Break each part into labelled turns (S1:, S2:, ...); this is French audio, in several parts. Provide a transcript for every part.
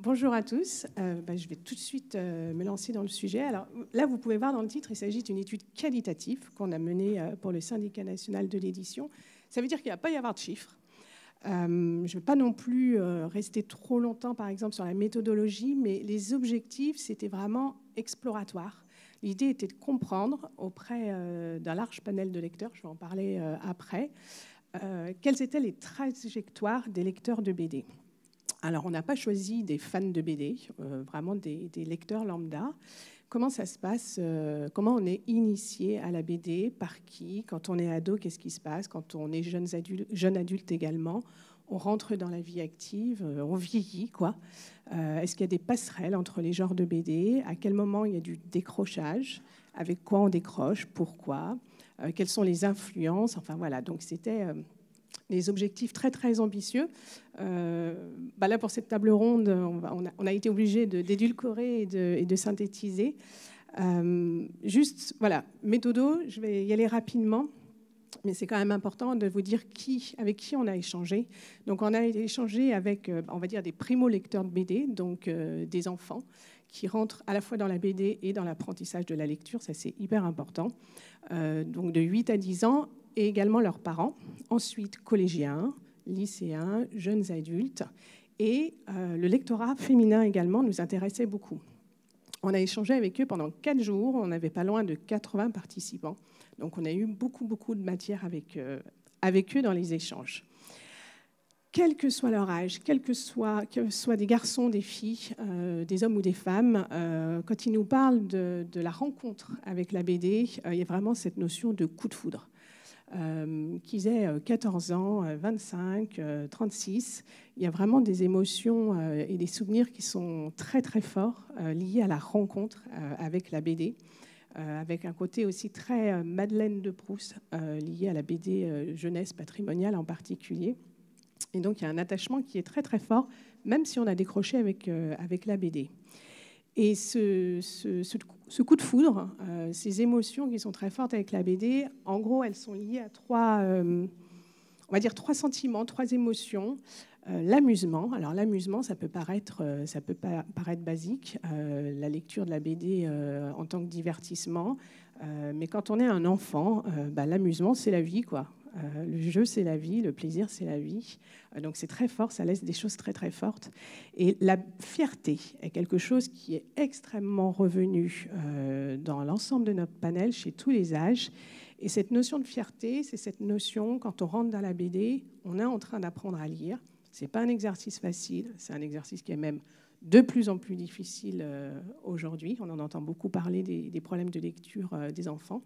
S1: Bonjour à tous. Je vais tout de suite me lancer dans le sujet. Alors là, vous pouvez voir dans le titre, il s'agit d'une étude qualitative qu'on a menée pour le Syndicat national de l'édition. Ça veut dire qu'il ne va pas y avoir de chiffres. Je ne vais pas non plus rester trop longtemps, par exemple, sur la méthodologie, mais les objectifs, c'était vraiment exploratoire. L'idée était de comprendre auprès d'un large panel de lecteurs, je vais en parler après, quelles étaient les trajectoires des lecteurs de BD. Alors, on n'a pas choisi des fans de BD, vraiment des lecteurs lambda. Comment ça se passe? Comment on est initié à la BD? Par qui? Quand on est ado, qu'est-ce qui se passe? Quand on est jeune adulte également, on rentre dans la vie active, on vieillit, quoi. Est-ce qu'il y a des passerelles entre les genres de BD? À quel moment il y a du décrochage? Avec quoi on décroche? Pourquoi? Quelles sont les influences? Enfin, voilà. Donc, c'était des objectifs très, très ambitieux. Là, pour cette table ronde, on a été obligé d'édulcorer et de synthétiser. Juste, voilà, méthodo, je vais y aller rapidement, mais c'est quand même important de vous dire avec qui on a échangé. Donc, on a échangé avec, on va dire, des primo-lecteurs de BD, donc des enfants qui rentrent à la fois dans la BD et dans l'apprentissage de la lecture. Ça, c'est hyper important. Donc, de 8 à 10 ans, et également leurs parents. Ensuite, collégiens, lycéens, jeunes adultes. Et le lectorat féminin également nous intéressait beaucoup. On a échangé avec eux pendant 4 jours. On n'avait pas loin de 80 participants. Donc, on a eu beaucoup de matière avec eux dans les échanges. Quel que soit leur âge, que ce soit des garçons, des filles, des hommes ou des femmes, quand ils nous parlent de la rencontre avec la BD, il y a vraiment cette notion de coup de foudre. Qu'ils aient 14 ans, 25, 36, il y a vraiment des émotions et des souvenirs qui sont très très forts liés à la rencontre avec la BD, avec un côté aussi très Madeleine de Proust lié à la BD jeunesse patrimoniale en particulier. Et donc il y a un attachement qui est très très fort, même si on a décroché avec la BD. Et ce coup de foudre, ces émotions qui sont très fortes avec la BD, en gros, elles sont liées à trois sentiments, 3 émotions. L'amusement. Alors l'amusement, ça peut paraître basique, la lecture de la BD en tant que divertissement. Mais quand on est un enfant, l'amusement, c'est la vie, quoi. Le jeu, c'est la vie, le plaisir, c'est la vie. Donc c'est très fort, ça laisse des choses très très fortes. Et la fierté est quelque chose qui est extrêmement revenu dans l'ensemble de notre panel, chez tous les âges. Et cette notion de fierté, c'est cette notion, quand on rentre dans la BD, on est en train d'apprendre à lire. Ce n'est pas un exercice facile, c'est un exercice qui est même de plus en plus difficile aujourd'hui. On en entend beaucoup parler des problèmes de lecture des enfants.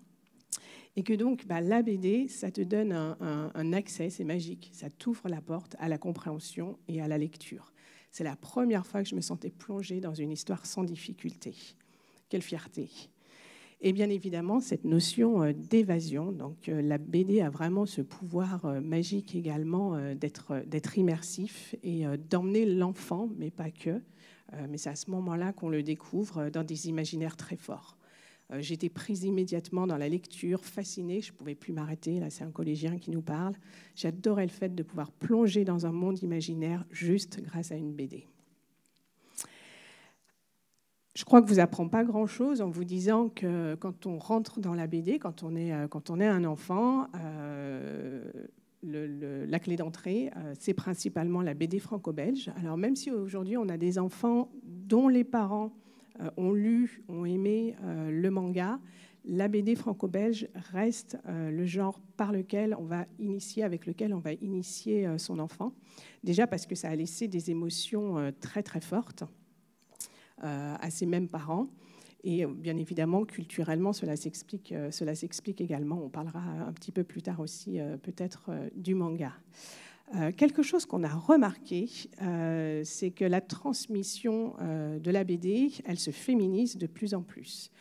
S1: Et que donc, la BD, ça te donne un accès, c'est magique. Ça t'ouvre la porte à la compréhension et à la lecture. C'est la première fois que je me sentais plongée dans une histoire sans difficulté. Quelle fierté! Et bien évidemment, cette notion d'évasion. Donc, la BD a vraiment ce pouvoir magique également d'être immersif et d'emmener l'enfant, mais pas que. Mais c'est à ce moment-là qu'on le découvre dans des imaginaires très forts. J'étais prise immédiatement dans la lecture, fascinée, je ne pouvais plus m'arrêter. Là, c'est un collégien qui nous parle. J'adorais le fait de pouvoir plonger dans un monde imaginaire juste grâce à une BD. Je crois que je ne vous apprends pas grand-chose en vous disant que quand on rentre dans la BD, quand on est un enfant, la clé d'entrée, c'est principalement la BD franco-belge. Alors même si aujourd'hui on a des enfants dont les parents ont lu, ont aimé le manga, la BD franco-belge reste le genre avec lequel on va initier son enfant. Déjà parce que ça a laissé des émotions très très fortes à ces mêmes parents. Et bien évidemment, culturellement, cela s'explique également. On parlera un petit peu plus tard aussi peut-être du manga. Quelque chose qu'on a remarqué, c'est que la transmission de la BD, elle se féminise de plus en plus.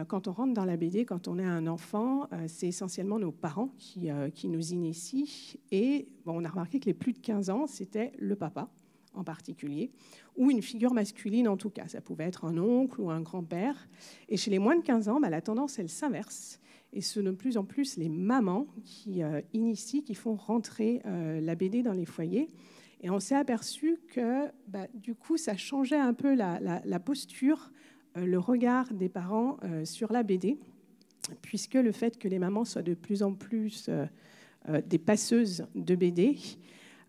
S1: Quand on rentre dans la BD, quand on est un enfant, c'est essentiellement nos parents qui nous initient. Et on a remarqué que les plus de 15 ans, c'était le papa en particulier, ou une figure masculine en tout cas. Ça pouvait être un oncle ou un grand-père. Et chez les moins de 15 ans, la tendance, elle s'inverse. Et c'est de plus en plus les mamans qui initient, qui font rentrer la BD dans les foyers. Et on s'est aperçu que du coup, ça changeait un peu la posture, le regard des parents sur la BD, puisque le fait que les mamans soient de plus en plus des passeuses de BD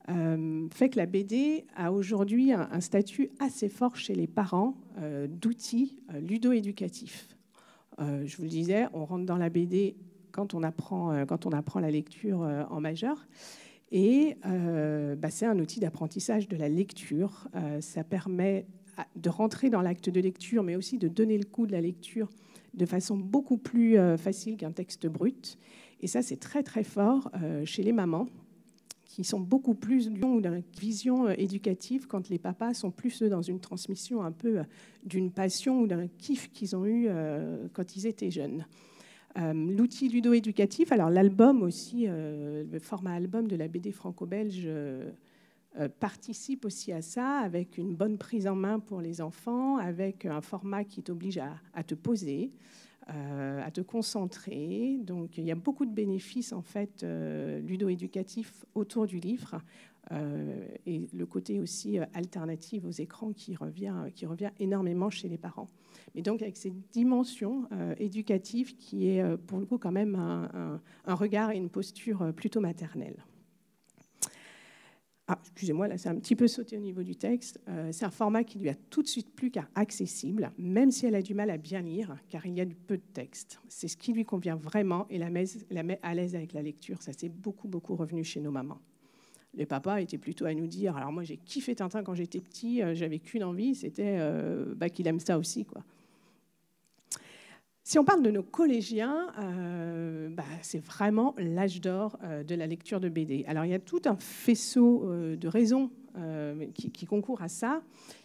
S1: fait que la BD a aujourd'hui un statut assez fort chez les parents d'outils ludo-éducatifs. Je vous le disais, on rentre dans la BD quand on apprend la lecture en majeur. Et c'est un outil d'apprentissage de la lecture. Ça permet de rentrer dans l'acte de lecture, mais aussi de donner le coup de la lecture de façon beaucoup plus facile qu'un texte brut. Et ça, c'est très, très fort chez les mamans, qui sont beaucoup plus dans une vision éducative, quand les papas sont plus dans une transmission un peu d'une passion ou d'un kiff qu'ils ont eu quand ils étaient jeunes. L'outil ludo-éducatif, alors l'album aussi, le format album de la BD franco-belge participe aussi à ça, avec une bonne prise en main pour les enfants, avec un format qui t'oblige à te poser, à te concentrer. Donc il y a beaucoup de bénéfices en fait ludo-éducatifs autour du livre, et le côté aussi alternatif aux écrans qui revient énormément chez les parents. Mais donc avec cette dimension éducative qui est pour le coup quand même un regard et une posture plutôt maternelle. Ah, excusez-moi, là c'est un petit peu sauté au niveau du texte. C'est un format qui lui a tout de suite plu car accessible, même si elle a du mal à bien lire, car il y a peu de texte. C'est ce qui lui convient vraiment et la met à l'aise avec la lecture. Ça s'est beaucoup revenu chez nos mamans. Les papas étaient plutôt à nous dire, alors moi j'ai kiffé Tintin quand j'étais petit, j'avais qu'une envie, c'était qu'il aime ça aussi, quoi. Si on parle de nos collégiens, c'est vraiment l'âge d'or de la lecture de BD. Alors il y a tout un faisceau de raisons qui concourent à ça.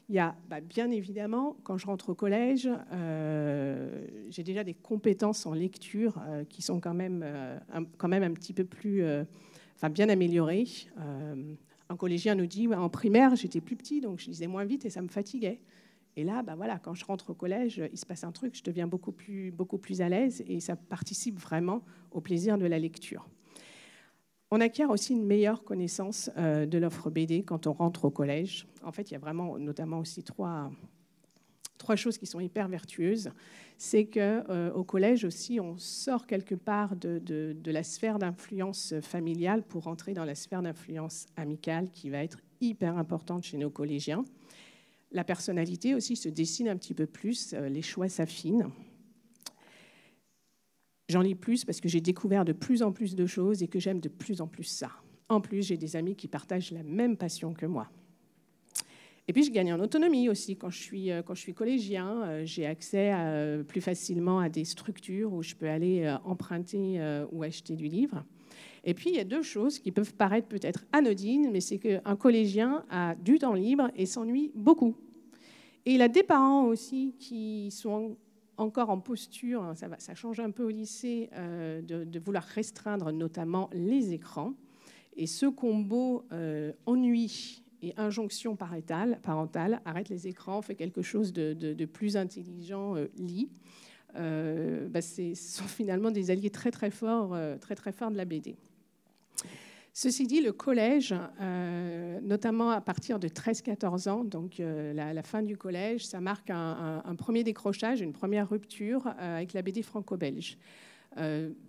S1: Il y a bien évidemment, quand je rentre au collège, j'ai déjà des compétences en lecture qui sont quand même un petit peu plus, bien améliorées. Un collégien nous dit, en primaire j'étais plus petit, donc je lisais moins vite et ça me fatiguait. Et là, quand je rentre au collège, il se passe un truc, je deviens beaucoup plus à l'aise et ça participe vraiment au plaisir de la lecture. On acquiert aussi une meilleure connaissance de l'offre BD quand on rentre au collège. En fait, il y a vraiment notamment aussi trois choses qui sont hyper vertueuses. C'est qu'au collège aussi, on sort quelque part de la sphère d'influence familiale pour rentrer dans la sphère d'influence amicale qui va être hyper importante chez nos collégiens. La personnalité aussi se dessine un petit peu plus, les choix s'affinent. J'en lis plus parce que j'ai découvert de plus en plus de choses et que j'aime de plus en plus ça. En plus, j'ai des amis qui partagent la même passion que moi. Et puis, je gagne en autonomie aussi. Quand je suis collégien, j'ai accès plus facilement à des structures où je peux aller emprunter ou acheter du livre. Et puis, il y a deux choses qui peuvent paraître peut-être anodines, mais c'est qu'un collégien a du temps libre et s'ennuie beaucoup. Et il a des parents aussi qui sont encore en posture, ça change un peu au lycée, de vouloir restreindre notamment les écrans. Et ce combo ennui et injonction parentale, arrête les écrans, fait quelque chose de plus intelligent, lit. Ce sont finalement des alliés très forts de la BD. Ceci dit, le collège, notamment à partir de 13-14 ans, donc la fin du collège, ça marque un premier décrochage, une première rupture avec la BD franco-belge.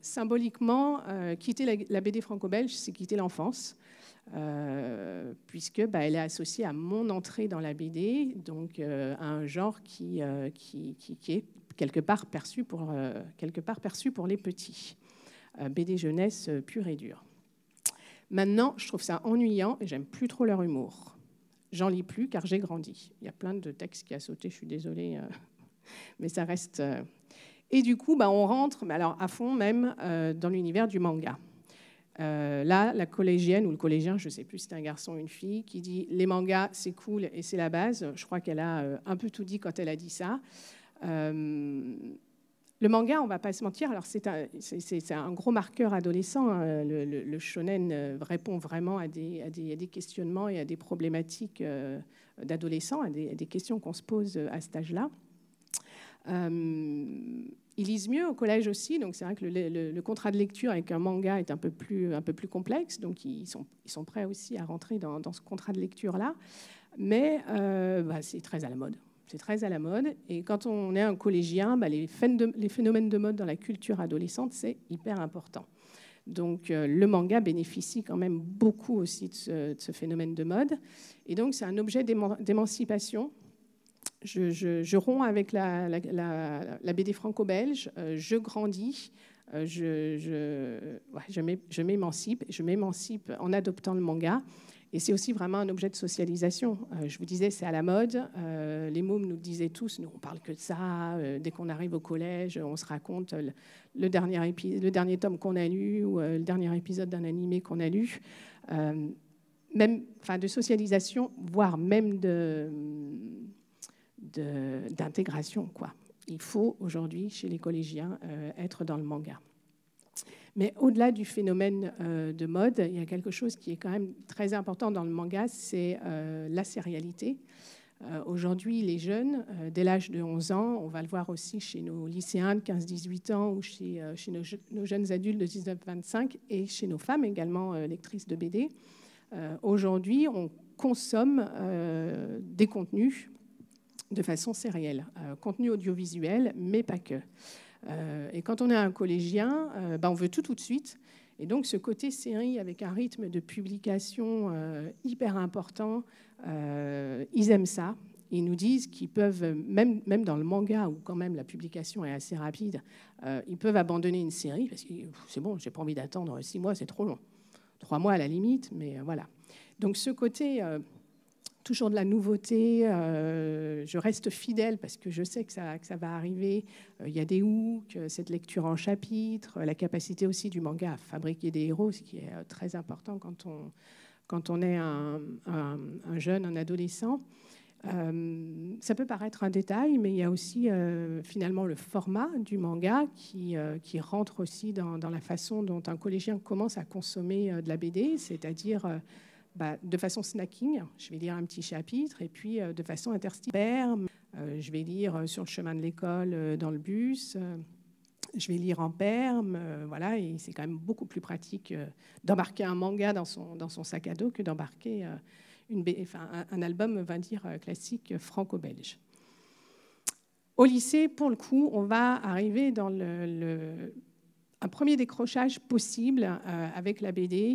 S1: Symboliquement, quitter la BD franco-belge, c'est quitter l'enfance, puisque elle est associée à mon entrée dans la BD, donc à un genre qui est quelque part perçu pour les petits. BD jeunesse pure et dure. Maintenant, je trouve ça ennuyant et j'aime plus trop leur humour. J'en lis plus car j'ai grandi. Il y a plein de textes qui a sauté, je suis désolée, mais ça reste... Et du coup, on rentre, mais alors à fond même, dans l'univers du manga. Là, la collégienne ou le collégien, je ne sais plus si c'est un garçon ou une fille, qui dit « les mangas, c'est cool et c'est la base ». Je crois qu'elle a un peu tout dit quand elle a dit ça. Le manga, on ne va pas se mentir, alors c'est un gros marqueur adolescent. Hein. Le shonen répond vraiment à des questionnements et à des problématiques d'adolescents, à des questions qu'on se pose à cet âge-là. Ils lisent mieux au collège aussi, donc c'est vrai que le contrat de lecture avec un manga est un peu plus complexe, donc ils sont prêts aussi à rentrer dans ce contrat de lecture-là. Mais c'est très à la mode. C'est très à la mode. Et quand on est un collégien, les phénomènes de mode dans la culture adolescente, c'est hyper important. Donc le manga bénéficie quand même beaucoup aussi de ce phénomène de mode. Et donc c'est un objet d'émancipation. Je romps avec la BD franco-belge, je grandis, je m'émancipe en adoptant le manga. Et c'est aussi vraiment un objet de socialisation. Je vous disais, c'est à la mode. Les mômes nous disaient tous, nous, on parle que de ça. Dès qu'on arrive au collège, on se raconte le dernier tome qu'on a lu ou le dernier épisode d'un animé qu'on a lu. Même de socialisation, voire même d'intégration, quoi. Il faut aujourd'hui, chez les collégiens, être dans le manga. Mais au-delà du phénomène de mode, il y a quelque chose qui est quand même très important dans le manga, c'est la sérialité. Aujourd'hui, les jeunes, dès l'âge de 11 ans, on va le voir aussi chez nos lycéens de 15-18 ans ou chez nos jeunes adultes de 19-25 et chez nos femmes également lectrices de BD. Aujourd'hui, on consomme des contenus de façon sérielle, contenu audiovisuel, mais pas que. Et quand on est un collégien, on veut tout de suite. Et donc ce côté série avec un rythme de publication hyper important, ils aiment ça. Ils nous disent qu'ils peuvent, même dans le manga, où quand même la publication est assez rapide, ils peuvent abandonner une série parce que c'est bon, j'ai pas envie d'attendre 6 mois, c'est trop long. 3 mois à la limite, mais voilà. Donc ce côté... toujours de la nouveauté, je reste fidèle parce que je sais que ça va arriver. Il y a des hooks, cette lecture en chapitres, la capacité aussi du manga à fabriquer des héros, ce qui est très important quand on est un jeune, un adolescent. Ça peut paraître un détail, mais il y a aussi finalement le format du manga qui rentre aussi dans la façon dont un collégien commence à consommer de la BD, c'est-à-dire... de façon snacking, je vais lire un petit chapitre, et puis de façon interstitielle, je vais lire sur le chemin de l'école, dans le bus, je vais lire en perme, voilà, et c'est quand même beaucoup plus pratique d'embarquer un manga dans son sac à dos que d'embarquer un album, on va dire, classique franco-belge. Au lycée, pour le coup, on va arriver dans un premier décrochage possible avec la BD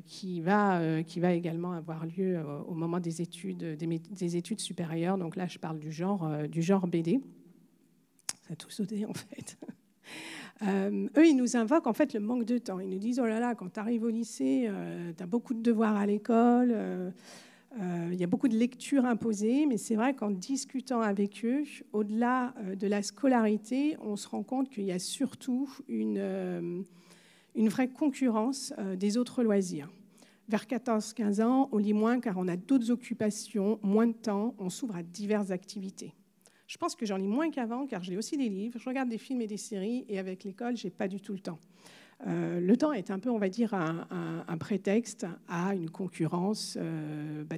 S1: qui va également avoir lieu au moment des études supérieures. Donc là, je parle du genre BD. Ça a tout sauté, en fait. Eux, ils nous invoquent en fait le manque de temps. Ils nous disent, oh là là, quand tu arrives au lycée, tu as beaucoup de devoirs à l'école, il y a beaucoup de lectures imposées, mais c'est vrai qu'en discutant avec eux, au-delà de la scolarité, on se rend compte qu'il y a surtout une vraie concurrence des autres loisirs. Vers 14-15 ans, on lit moins car on a d'autres occupations, moins de temps, on s'ouvre à diverses activités. Je pense que j'en lis moins qu'avant car je lis aussi des livres, je regarde des films et des séries et avec l'école, je n'ai pas du tout le temps. Le temps est un peu, on va dire, un prétexte à une concurrence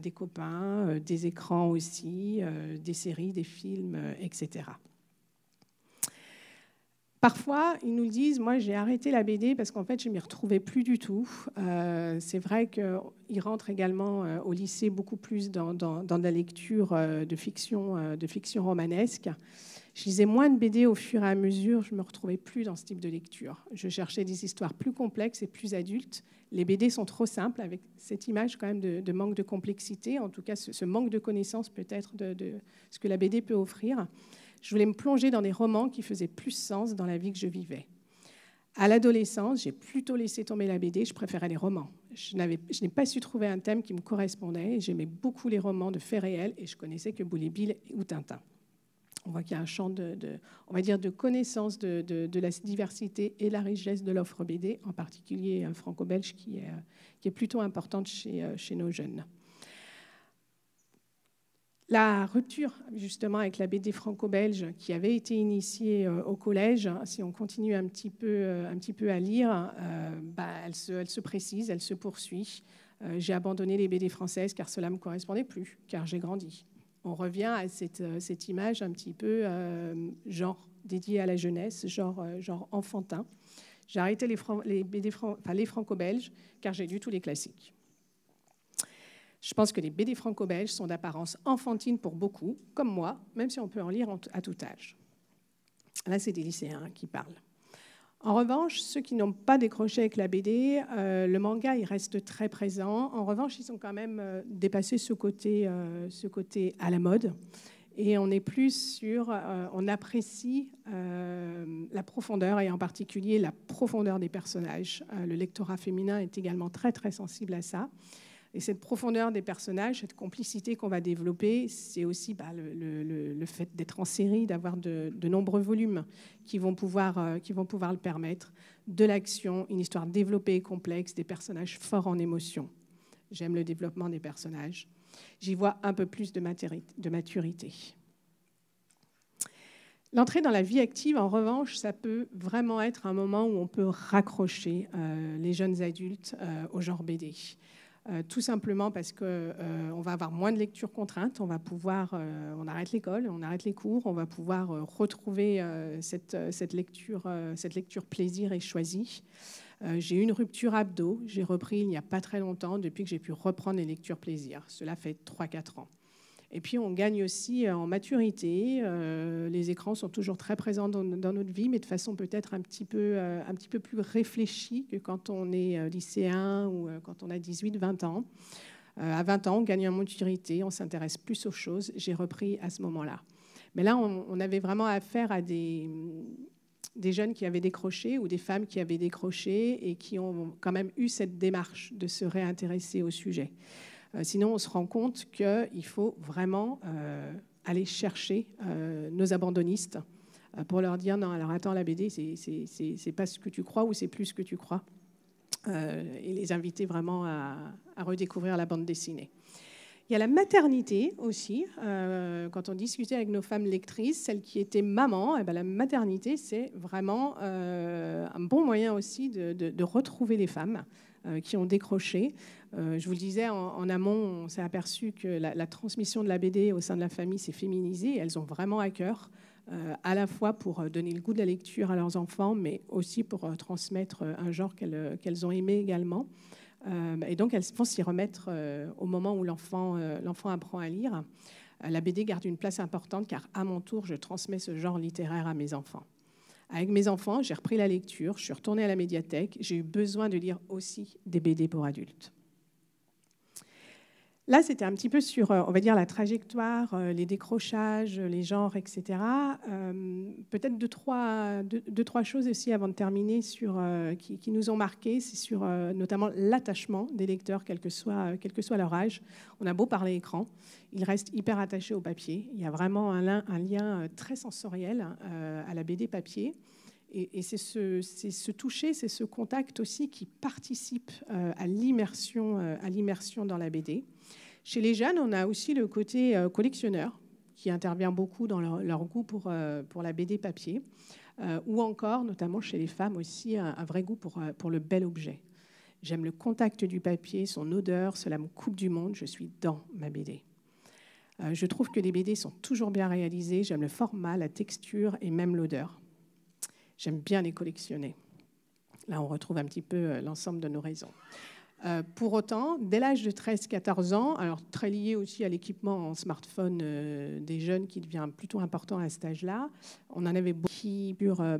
S1: des copains, des écrans aussi, des séries, des films, etc. Parfois, ils nous disent, moi j'ai arrêté la BD parce qu'en fait je ne m'y retrouvais plus du tout. C'est vrai qu'ils rentrent également au lycée beaucoup plus dans la lecture de fiction romanesque. Je lisais moins de BD au fur et à mesure, je ne me retrouvais plus dans ce type de lecture. Je cherchais des histoires plus complexes et plus adultes. Les BD sont trop simples, avec cette image quand même de manque de complexité, en tout cas ce manque de connaissance peut-être de ce que la BD peut offrir. Je voulais me plonger dans des romans qui faisaient plus sens dans la vie que je vivais. À l'adolescence, j'ai plutôt laissé tomber la BD, je préférais les romans. Je n'ai pas su trouver un thème qui me correspondait. J'aimais beaucoup les romans de faits réels et je connaissais que Boule et Bill ou Tintin. On voit qu'il y a un champ on va dire de connaissance de la diversité et la richesse de l'offre BD, en particulier franco-belge, qui est plutôt importante chez nos jeunes. La rupture, justement, avec la BD franco-belge qui avait été initiée au collège, si on continue un petit peu à lire, elle se précise, elle se poursuit. J'ai abandonné les BD françaises car cela ne me correspondait plus, car j'ai grandi. On revient à cette image un petit peu genre dédiée à la jeunesse, genre enfantin. J'ai arrêté les franco-belges car j'ai lu tous les classiques. Je pense que les BD franco-belges sont d'apparence enfantine pour beaucoup, comme moi, même si on peut en lire à tout âge. Là, c'est des lycéens qui parlent. En revanche, ceux qui n'ont pas décroché avec la BD, le manga, il reste très présent. En revanche, ils ont quand même dépassé ce côté à la mode. Et on est plus sur, on apprécie la profondeur, et en particulier la profondeur des personnages. Le lectorat féminin est également très, très sensible à ça. Et cette profondeur des personnages, cette complicité qu'on va développer, c'est aussi le fait d'être en série, d'avoir de nombreux volumes qui vont pouvoir le permettre, de l'action, une histoire développée et complexe, des personnages forts en émotion. J'aime le développement des personnages. J'y vois un peu plus de maturité. L'entrée dans la vie active, en revanche, ça peut vraiment être un moment où on peut raccrocher les jeunes adultes au genre BD. Tout simplement parce qu'on va avoir moins de lectures contraintes, on arrête l'école, on arrête les cours, on va pouvoir retrouver cette lecture plaisir et choisie. J'ai eu une rupture abdo, j'ai repris il n'y a pas très longtemps, depuis que j'ai pu reprendre les lectures plaisir. Cela fait 3-4 ans. Et puis on gagne aussi en maturité. Les écrans sont toujours très présents dans notre vie, mais de façon peut-être un petit peu plus réfléchie que quand on est lycéen ou quand on a 18-20 ans. À 20 ans, on gagne en maturité, on s'intéresse plus aux choses. J'ai repris à ce moment-là. Mais là, on avait vraiment affaire à des jeunes qui avaient décroché ou des femmes qui avaient décroché et qui ont quand même eu cette démarche de se réintéresser au sujet. Sinon, on se rend compte qu'il faut vraiment aller chercher nos abandonnistes pour leur dire « Non, alors attends, la BD, c'est pas ce que tu crois ou c'est plus ce que tu crois. » Et les inviter vraiment à redécouvrir la bande dessinée. Il y a la maternité aussi. Quand on discutait avec nos femmes lectrices, celles qui étaient mamans, eh ben, la maternité, c'est vraiment un bon moyen aussi de retrouver les femmes qui ont décroché. Je vous le disais, en amont, on s'est aperçu que la transmission de la BD au sein de la famille s'est féminisée. Elles ont vraiment à cœur, à la fois pour donner le goût de la lecture à leurs enfants, mais aussi pour transmettre un genre qu'elles ont aimé également. Et donc, elles vont s'y remettre au moment où l'enfant apprend à lire. La BD garde une place importante car, à mon tour, je transmets ce genre littéraire à mes enfants. Avec mes enfants, j'ai repris la lecture, je suis retournée à la médiathèque, j'ai eu besoin de lire aussi des BD pour adultes. Là, c'était un petit peu sur, on va dire, la trajectoire, les décrochages, les genres, etc. Peut-être deux, trois choses aussi avant de terminer qui nous ont marqués. C'est sur notamment l'attachement des lecteurs, quel que soit leur âge. On a beau parler écran, ils restent hyper attachés au papier. Il y a vraiment un lien très sensoriel à la BD papier. Et c'est ce toucher, c'est ce contact aussi qui participe à l'immersion dans la BD. Chez les jeunes, on a aussi le côté collectionneur qui intervient beaucoup dans leur goût pour la BD papier, ou encore, notamment chez les femmes aussi, un vrai goût pour le bel objet. J'aime le contact du papier, son odeur, cela me coupe du monde, je suis dans ma BD. Je trouve que les BD sont toujours bien réalisées, j'aime le format, la texture et même l'odeur. J'aime bien les collectionner. Là, on retrouve un petit peu l'ensemble de nos raisons. Pour autant, dès l'âge de 13-14 ans, alors très lié aussi à l'équipement en smartphone des jeunes qui devient plutôt important à cet âge-là, on en avait beaucoup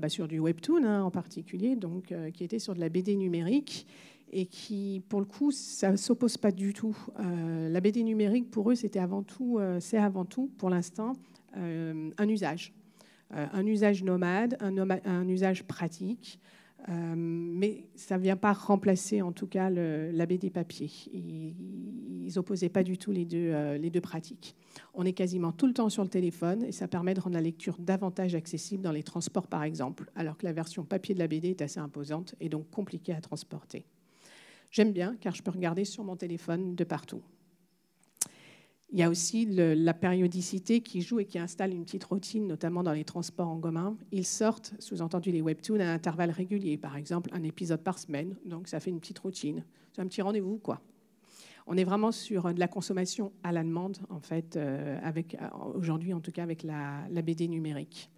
S1: sur du webtoon en particulier, donc qui était sur de la BD numérique et qui, pour le coup, ça ne s'oppose pas du tout. La BD numérique, pour eux, c'est avant tout, pour l'instant, un usage. Un usage nomade, un usage pratique, mais ça ne vient pas remplacer en tout cas la BD papier. Ils n'opposaient pas du tout les deux pratiques. On est quasiment tout le temps sur le téléphone et ça permet de rendre la lecture davantage accessible dans les transports par exemple, alors que la version papier de la BD est assez imposante et donc compliquée à transporter. J'aime bien car je peux regarder sur mon téléphone de partout. Il y a aussi la périodicité qui joue et qui installe une petite routine, notamment dans les transports en commun. Ils sortent, sous-entendu les webtoons, à intervalles réguliers, par exemple un épisode par semaine, donc ça fait une petite routine. C'est un petit rendez-vous, quoi. On est vraiment sur de la consommation à la demande, en fait, aujourd'hui, en tout cas, avec la BD numérique.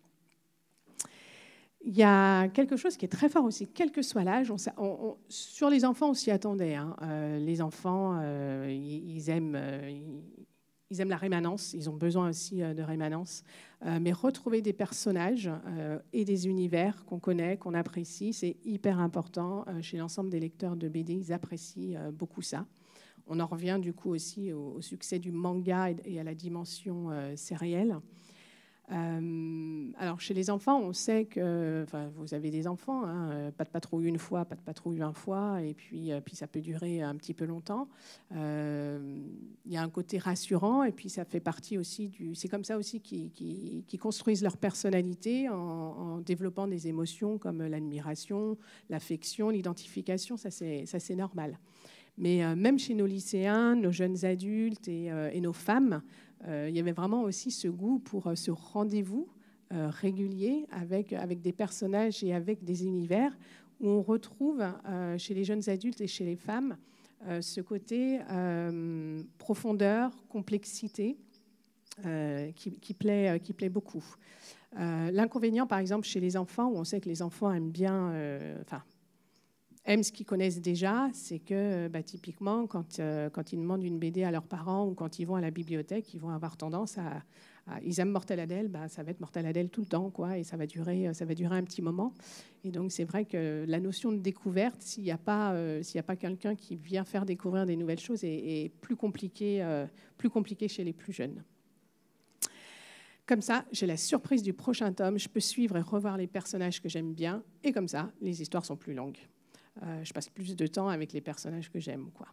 S1: Il y a quelque chose qui est très fort aussi, quel que soit l'âge. Sur les enfants, on s'y attendait. Hein. Les enfants, ils aiment la rémanence, ils ont besoin aussi de rémanence. Mais retrouver des personnages et des univers qu'on connaît, qu'on apprécie, c'est hyper important chez l'ensemble des lecteurs de BD. Ils apprécient beaucoup ça. On en revient du coup aussi au succès du manga et à la dimension sérielle. Alors, chez les enfants, on sait que, enfin, vous avez des enfants, hein, pas de patrouille une fois, pas de patrouille 20 fois, et puis ça peut durer un petit peu longtemps. Il y a un côté rassurant, et puis ça fait partie aussi c'est comme ça aussi qu'ils construisent leur personnalité en développant des émotions comme l'admiration, l'affection, l'identification, ça c'est normal. Mais même chez nos lycéens, nos jeunes adultes et nos femmes, il y avait vraiment aussi ce goût pour ce rendez-vous régulier avec des personnages et avec des univers où on retrouve chez les jeunes adultes et chez les femmes ce côté profondeur, complexité qui plaît beaucoup. L'inconvénient, par exemple, chez les enfants, où on sait que les enfants aiment bien... aiment ce qu'ils connaissent déjà, c'est que typiquement, quand ils demandent une BD à leurs parents ou quand ils vont à la bibliothèque, ils vont avoir tendance ils aiment Mortel Adèle, ça va être Mortel Adèle tout le temps, quoi, et ça va durer un petit moment. Et donc, c'est vrai que la notion de découverte, s'il n'y a pas quelqu'un qui vient faire découvrir des nouvelles choses, est plus compliquée chez les plus jeunes. Comme ça, j'ai la surprise du prochain tome, je peux suivre et revoir les personnages que j'aime bien, et comme ça, les histoires sont plus longues. Je passe plus de temps avec les personnages que j'aime, quoi.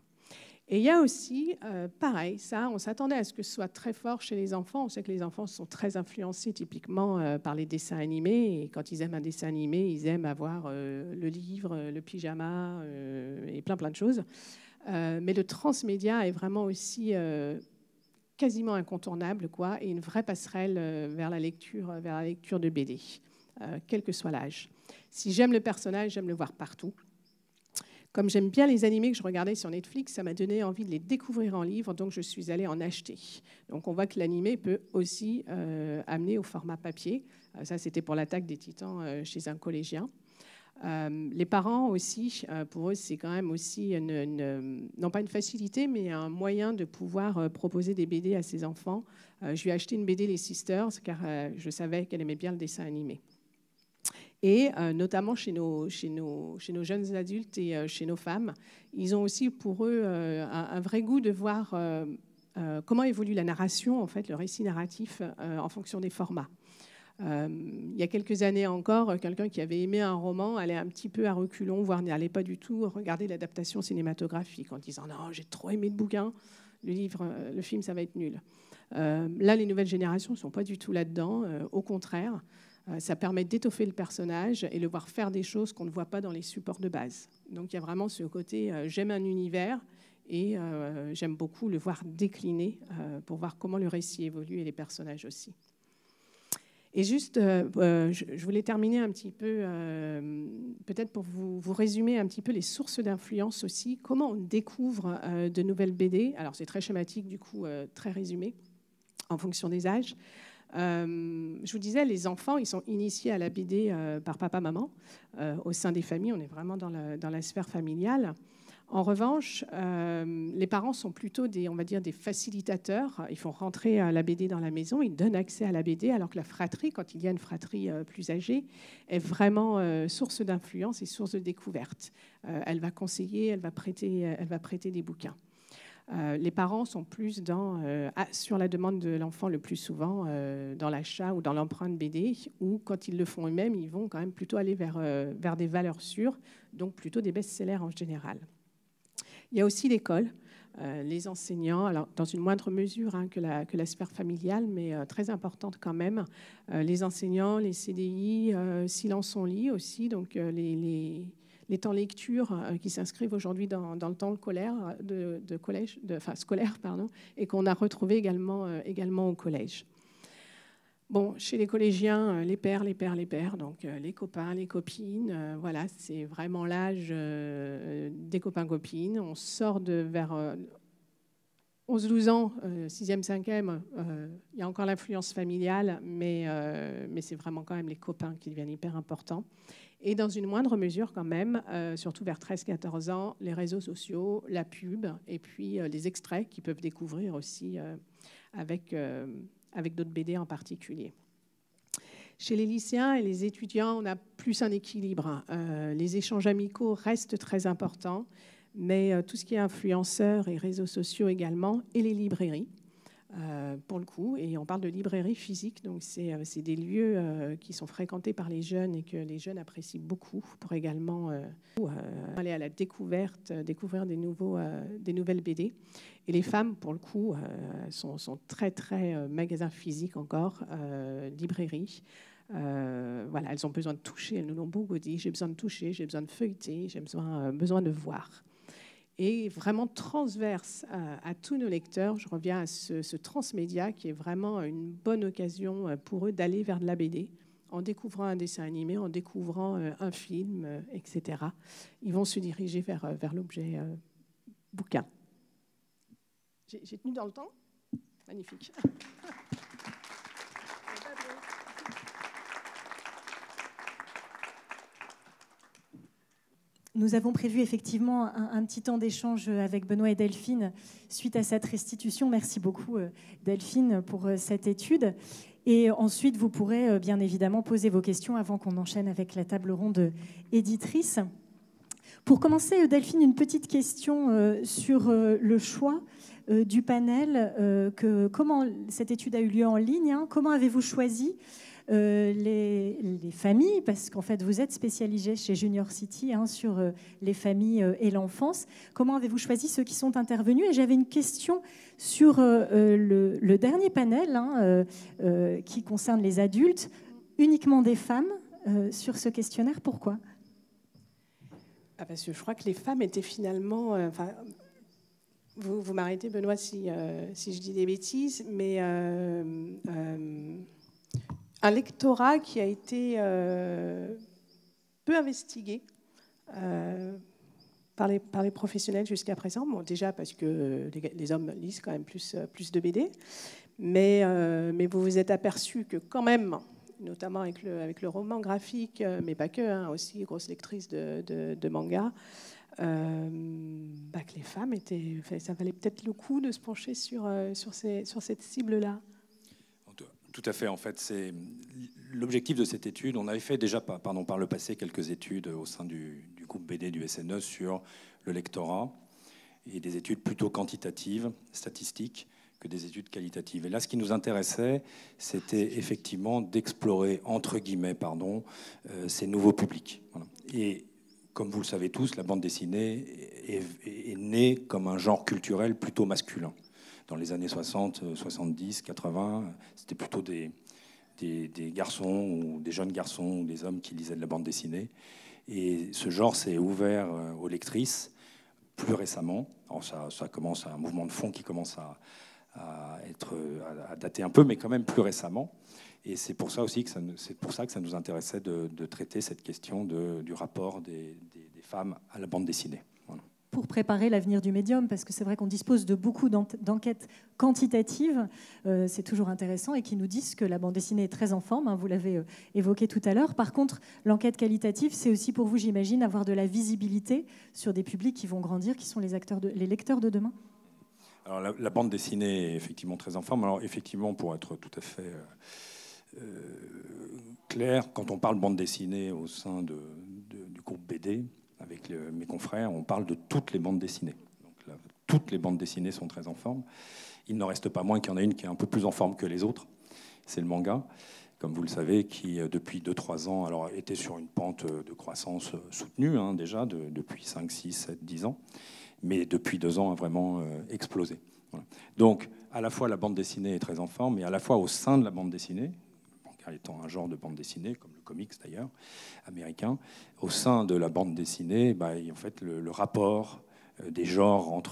S1: Et il y a aussi, pareil, ça, on s'attendait à ce que ce soit très fort chez les enfants. On sait que les enfants sont très influencés typiquement par les dessins animés. Et quand ils aiment un dessin animé, ils aiment avoir le livre, le pyjama et plein de choses. Mais le transmédia est vraiment aussi quasiment incontournable, quoi, et une vraie passerelle vers la lecture de BD, quel que soit l'âge. Si j'aime le personnage, j'aime le voir partout. Comme j'aime bien les animés que je regardais sur Netflix, ça m'a donné envie de les découvrir en livre, donc je suis allée en acheter. Donc on voit que l'animé peut aussi amener au format papier. Ça, c'était pour l'Attaque des Titans chez un collégien. Les parents aussi, pour eux, c'est quand même aussi, non pas une facilité, mais un moyen de pouvoir proposer des BD à ses enfants. Je lui ai acheté une BD Les Sisters, car je savais qu'elle aimait bien le dessin animé. Et notamment chez nos jeunes adultes et chez nos femmes, ils ont aussi pour eux un vrai goût de voir comment évolue la narration, en fait, le récit narratif en fonction des formats. Il y a quelques années encore, quelqu'un qui avait aimé un roman allait un petit peu à reculons, voire n'allait pas du tout regarder l'adaptation cinématographique en disant « Non, j'ai trop aimé le bouquin, le film, ça va être nul ». Là, les nouvelles générations ne sont pas du tout là-dedans, au contraire. Ça permet d'étoffer le personnage et le voir faire des choses qu'on ne voit pas dans les supports de base. Donc il y a vraiment ce côté j'aime un univers et j'aime beaucoup le voir décliner pour voir comment le récit évolue et les personnages aussi. Et juste, je voulais terminer un petit peu, peut-être pour vous résumer un petit peu les sources d'influence aussi, comment on découvre de nouvelles BD. Alors c'est très schématique, du coup, très résumé, en fonction des âges. Je vous disais, les enfants, ils sont initiés à la BD par papa-maman. Au sein des familles, on est vraiment dans la sphère familiale. En revanche, les parents sont plutôt on va dire, des facilitateurs. Ils font rentrer la BD dans la maison, ils donnent accès à la BD, alors que la fratrie, quand il y a une fratrie plus âgée, est vraiment source d'influence et source de découverte. Elle va conseiller, elle va prêter des bouquins. Les parents sont plus sur la demande de l'enfant le plus souvent, dans l'achat ou dans l'empreinte BD, ou quand ils le font eux-mêmes, ils vont quand même plutôt aller vers des valeurs sûres, donc plutôt des best-sellers en général. Il y a aussi l'école, les enseignants, alors dans une moindre mesure que la sphère familiale, mais très importante quand même, les enseignants, les CDI, Silence on lit aussi, donc les temps lecture qui s'inscrivent aujourd'hui dans le temps scolaire, et qu'on a retrouvé également au collège. Bon, chez les collégiens, les pères, donc les copains, les copines, voilà, c'est vraiment l'âge des copains-copines. On sort vers 11-12 ans, 6e, 5e, il y a encore l'influence familiale, mais c'est vraiment quand même les copains qui deviennent hyper importants. Et dans une moindre mesure quand même, surtout vers 13-14 ans, les réseaux sociaux, la pub, et puis les extraits qu'ils peuvent découvrir aussi avec d'autres BD en particulier. Chez les lycéens et les étudiants, on a plus un équilibre. Les échanges amicaux restent très importants, mais tout ce qui est influenceurs et réseaux sociaux également, et les librairies, pour le coup. Et on parle de librairies physiques, donc c'est des lieux qui sont fréquentés par les jeunes et que les jeunes apprécient beaucoup pour également aller à la découverte, découvrir des nouvelles BD. Et les femmes, pour le coup, sont très, très magasins physiques encore, librairies. Voilà, elles ont besoin de toucher, elles nous l'ont beaucoup dit, j'ai besoin de toucher, j'ai besoin de feuilleter, j'ai besoin de voir. Et vraiment transverse à tous nos lecteurs, je reviens à ce transmédia qui est vraiment une bonne occasion pour eux d'aller vers de la BD, en découvrant un dessin animé, en découvrant un film, etc. Ils vont se diriger vers l'objet bouquin. J'ai tenu dans le temps ? Magnifique.
S2: Nous avons prévu effectivement un petit temps d'échange avec Benoît et Delphine suite à cette restitution. Merci beaucoup Delphine pour cette étude. Et ensuite, vous pourrez bien évidemment poser vos questions avant qu'on enchaîne avec la table ronde éditrice. Pour commencer, Delphine, une petite question sur le choix du panel. Comment cette étude a eu lieu en ligne, hein, comment avez-vous choisi les familles, parce qu'en fait vous êtes spécialisé chez Junior City sur les familles et l'enfance. Comment avez-vous choisi ceux qui sont intervenus? Et j'avais une question sur le dernier panel qui concerne les adultes, uniquement des femmes sur ce questionnaire. Pourquoi?
S1: Parce que je crois que les femmes étaient finalement... vous m'arrêtez Benoît si je dis des bêtises, mais... un lectorat qui a été peu investigué par les professionnels jusqu'à présent. Bon, déjà parce que les hommes lisent quand même plus de BD, mais vous vous êtes aperçu que quand même, notamment avec le roman graphique, mais pas que, aussi grosse lectrice de manga, que les femmes étaient... Ça valait peut-être le coup de se pencher sur cette cible-là.
S3: Tout à fait. En fait, c'est l'objectif de cette étude. On avait fait déjà par le passé quelques études au sein du groupe BD du SNE sur le lectorat et des études plutôt quantitatives, statistiques, que des études qualitatives. Et là, ce qui nous intéressait, c'était effectivement d'explorer, entre guillemets, ces nouveaux publics. Voilà. Et comme vous le savez tous, la bande dessinée est née comme un genre culturel plutôt masculin. Dans les années 60, 70, 80, c'était plutôt des garçons ou des jeunes garçons ou des hommes qui lisaient de la bande dessinée. Et ce genre s'est ouvert aux lectrices plus récemment. Alors ça commence à un mouvement de fond qui commence à dater un peu, mais quand même plus récemment. Et c'est pour ça aussi que ça nous intéressait de traiter cette question du rapport des femmes à la bande dessinée. Voilà.
S2: Pour préparer l'avenir du médium, parce que c'est vrai qu'on dispose de beaucoup d'enquêtes quantitatives, c'est toujours intéressant, et qui nous disent que la bande dessinée est très en forme, vous l'avez évoqué tout à l'heure. Par contre, l'enquête qualitative, c'est aussi pour vous, j'imagine, avoir de la visibilité sur des publics qui vont grandir, qui sont les lecteurs de demain.
S3: Alors la bande dessinée est effectivement très en forme. Alors effectivement, pour être tout à fait clair, quand on parle bande dessinée au sein du groupe BD, avec mes confrères, on parle de toutes les bandes dessinées. Donc là, toutes les bandes dessinées sont très en forme. Il n'en reste pas moins qu'il y en a une qui est un peu plus en forme que les autres. C'est le manga, comme vous le savez, qui depuis 2-3 ans alors, était sur une pente de croissance soutenue, déjà, depuis 5, 6, 7, 10 ans. Mais depuis 2 ans a vraiment explosé. Voilà. Donc, à la fois la bande dessinée est très en forme, mais à la fois au sein de la bande dessinée, étant un genre de bande dessinée, comme le comics d'ailleurs, américain, au sein de la bande dessinée, en fait, le rapport des genres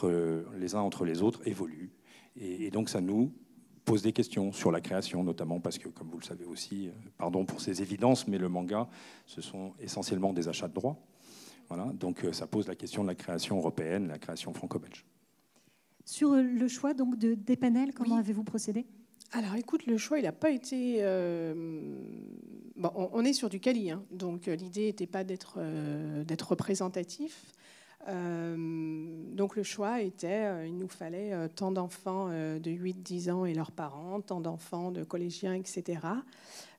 S3: les uns entre les autres évolue. Et donc ça nous pose des questions sur la création, notamment parce que, comme vous le savez aussi, pardon pour ces évidences, mais le manga, ce sont essentiellement des achats de droits. Voilà, donc ça pose la question de la création européenne, la création franco-belge.
S2: Sur le choix donc, des panels, comment
S1: Oui.
S2: avez-vous procédé?
S1: Alors écoute, le choix, il n'a pas été... Bon, on est sur du quali, hein, donc l'idée n'était pas d'être représentatif. Donc le choix était, il nous fallait tant d'enfants de 8-10 ans et leurs parents, tant d'enfants de collégiens, etc.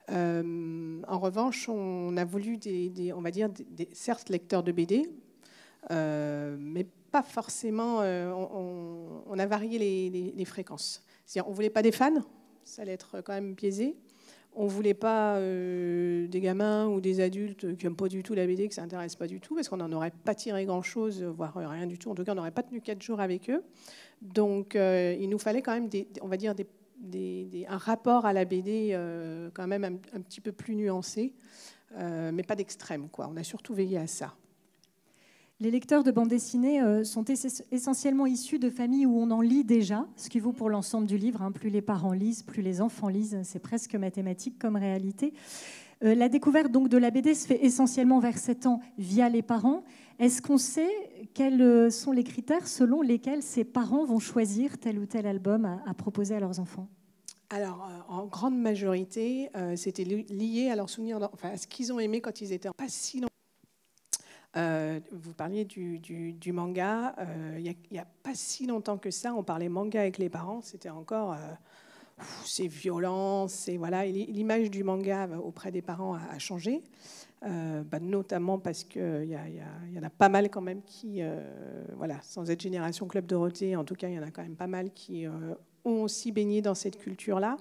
S1: En revanche, on a voulu on va dire, certes lecteurs de BD, mais pas forcément... on a varié les fréquences. C'est-à-dire, on ne voulait pas des fans, ça allait être quand même biaisé. On ne voulait pas des gamins ou des adultes qui n'aiment pas du tout la BD, que ça n'intéresse pas du tout, parce qu'on n'en aurait pas tiré grand-chose, voire rien du tout. En tout cas, on n'aurait pas tenu 4 jours avec eux. Donc, il nous fallait quand même, on va dire, un rapport à la BD quand même un petit peu plus nuancé, mais pas d'extrême, quoi. On a surtout veillé à ça.
S2: Les lecteurs de bande dessinée sont essentiellement issus de familles où on en lit déjà, ce qui vaut pour l'ensemble du livre. Hein. Plus les parents lisent, plus les enfants lisent. C'est presque mathématique comme réalité. La découverte donc, de la BD se fait essentiellement vers 7 ans via les parents. Est-ce qu'on sait quels sont les critères selon lesquels ces parents vont choisir tel ou tel album à proposer à leurs enfants?
S1: Alors, en grande majorité, c'était lié à leurs souvenirs, enfin, à ce qu'ils ont aimé quand ils étaient pas si longtemps. Vous parliez du manga. Il n'y a pas si longtemps que ça, on parlait manga avec les parents. C'était encore... c'est violent. Voilà, l'image du manga auprès des parents a changé. Notamment parce qu'il y en a pas mal quand même qui... voilà, sans être Génération Club Dorothée, en tout cas, il y en a quand même pas mal qui ont aussi baigné dans cette culture-là.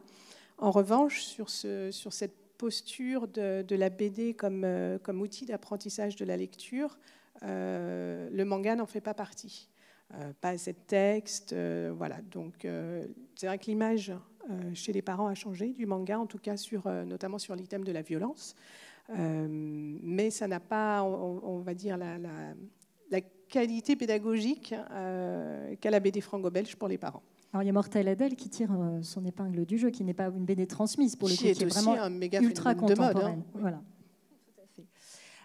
S1: En revanche, sur cette posture de la BD comme outil d'apprentissage de la lecture, le manga n'en fait pas partie. Pas assez de texte, voilà. Donc, c'est vrai que l'image chez les parents a changé du manga, en tout cas notamment sur l'item de la violence. Mais ça n'a pas, on va dire, la qualité pédagogique qu'a la BD franco-belge pour les parents.
S2: Alors, il y a Mortel Adèle qui tire son épingle du jeu, qui n'est pas une BD transmise, pour le coup, qui est vraiment
S1: un méga
S2: ultra contemporaine.
S1: de mode, hein.
S2: Voilà. Tout à fait.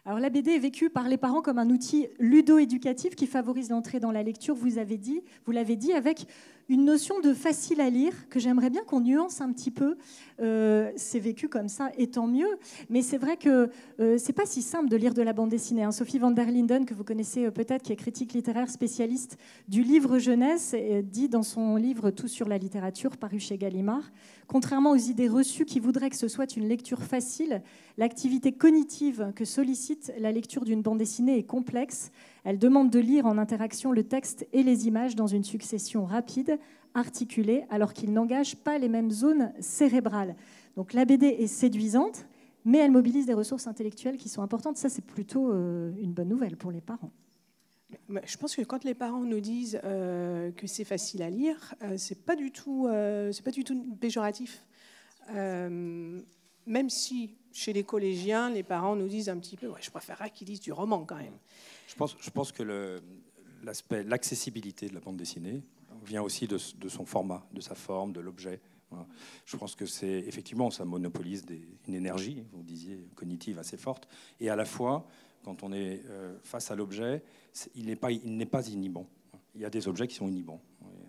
S2: Alors, la BD est vécue par les parents comme un outil ludo-éducatif qui favorise l'entrée dans la lecture, vous l'avez dit, avec une notion de facile à lire que j'aimerais bien qu'on nuance un petit peu. C'est vécu comme ça, et tant mieux. Mais c'est vrai que c'est pas si simple de lire de la bande dessinée. Hein. Sophie van der Linden, que vous connaissez peut-être, qui est critique littéraire spécialiste du livre jeunesse, dit dans son livre Tout sur la littérature, paru chez Gallimard, contrairement aux idées reçues qui voudraient que ce soit une lecture facile, l'activité cognitive que sollicite la lecture d'une bande dessinée est complexe. Elle demande de lire en interaction le texte et les images dans une succession rapide, articulée, alors qu'ils n'engagent pas les mêmes zones cérébrales. Donc la BD est séduisante, mais elle mobilise des ressources intellectuelles qui sont importantes. Ça, c'est plutôt une bonne nouvelle pour les parents.
S1: Je pense que quand les parents nous disent que c'est facile à lire, c'est pas du tout péjoratif. Même si chez les collégiens, les parents nous disent un petit peu, je préférerais qu'ils lisent du roman quand même.
S3: Je pense que l'accessibilité de la bande dessinée vient aussi de son format, de sa forme, de l'objet. Voilà. Je pense que c'est effectivement, ça monopolise une énergie, vous disiez, cognitive assez forte, et à la fois, quand on est face à l'objet, il n'est pas inhibant. Il y a des objets qui sont inhibants.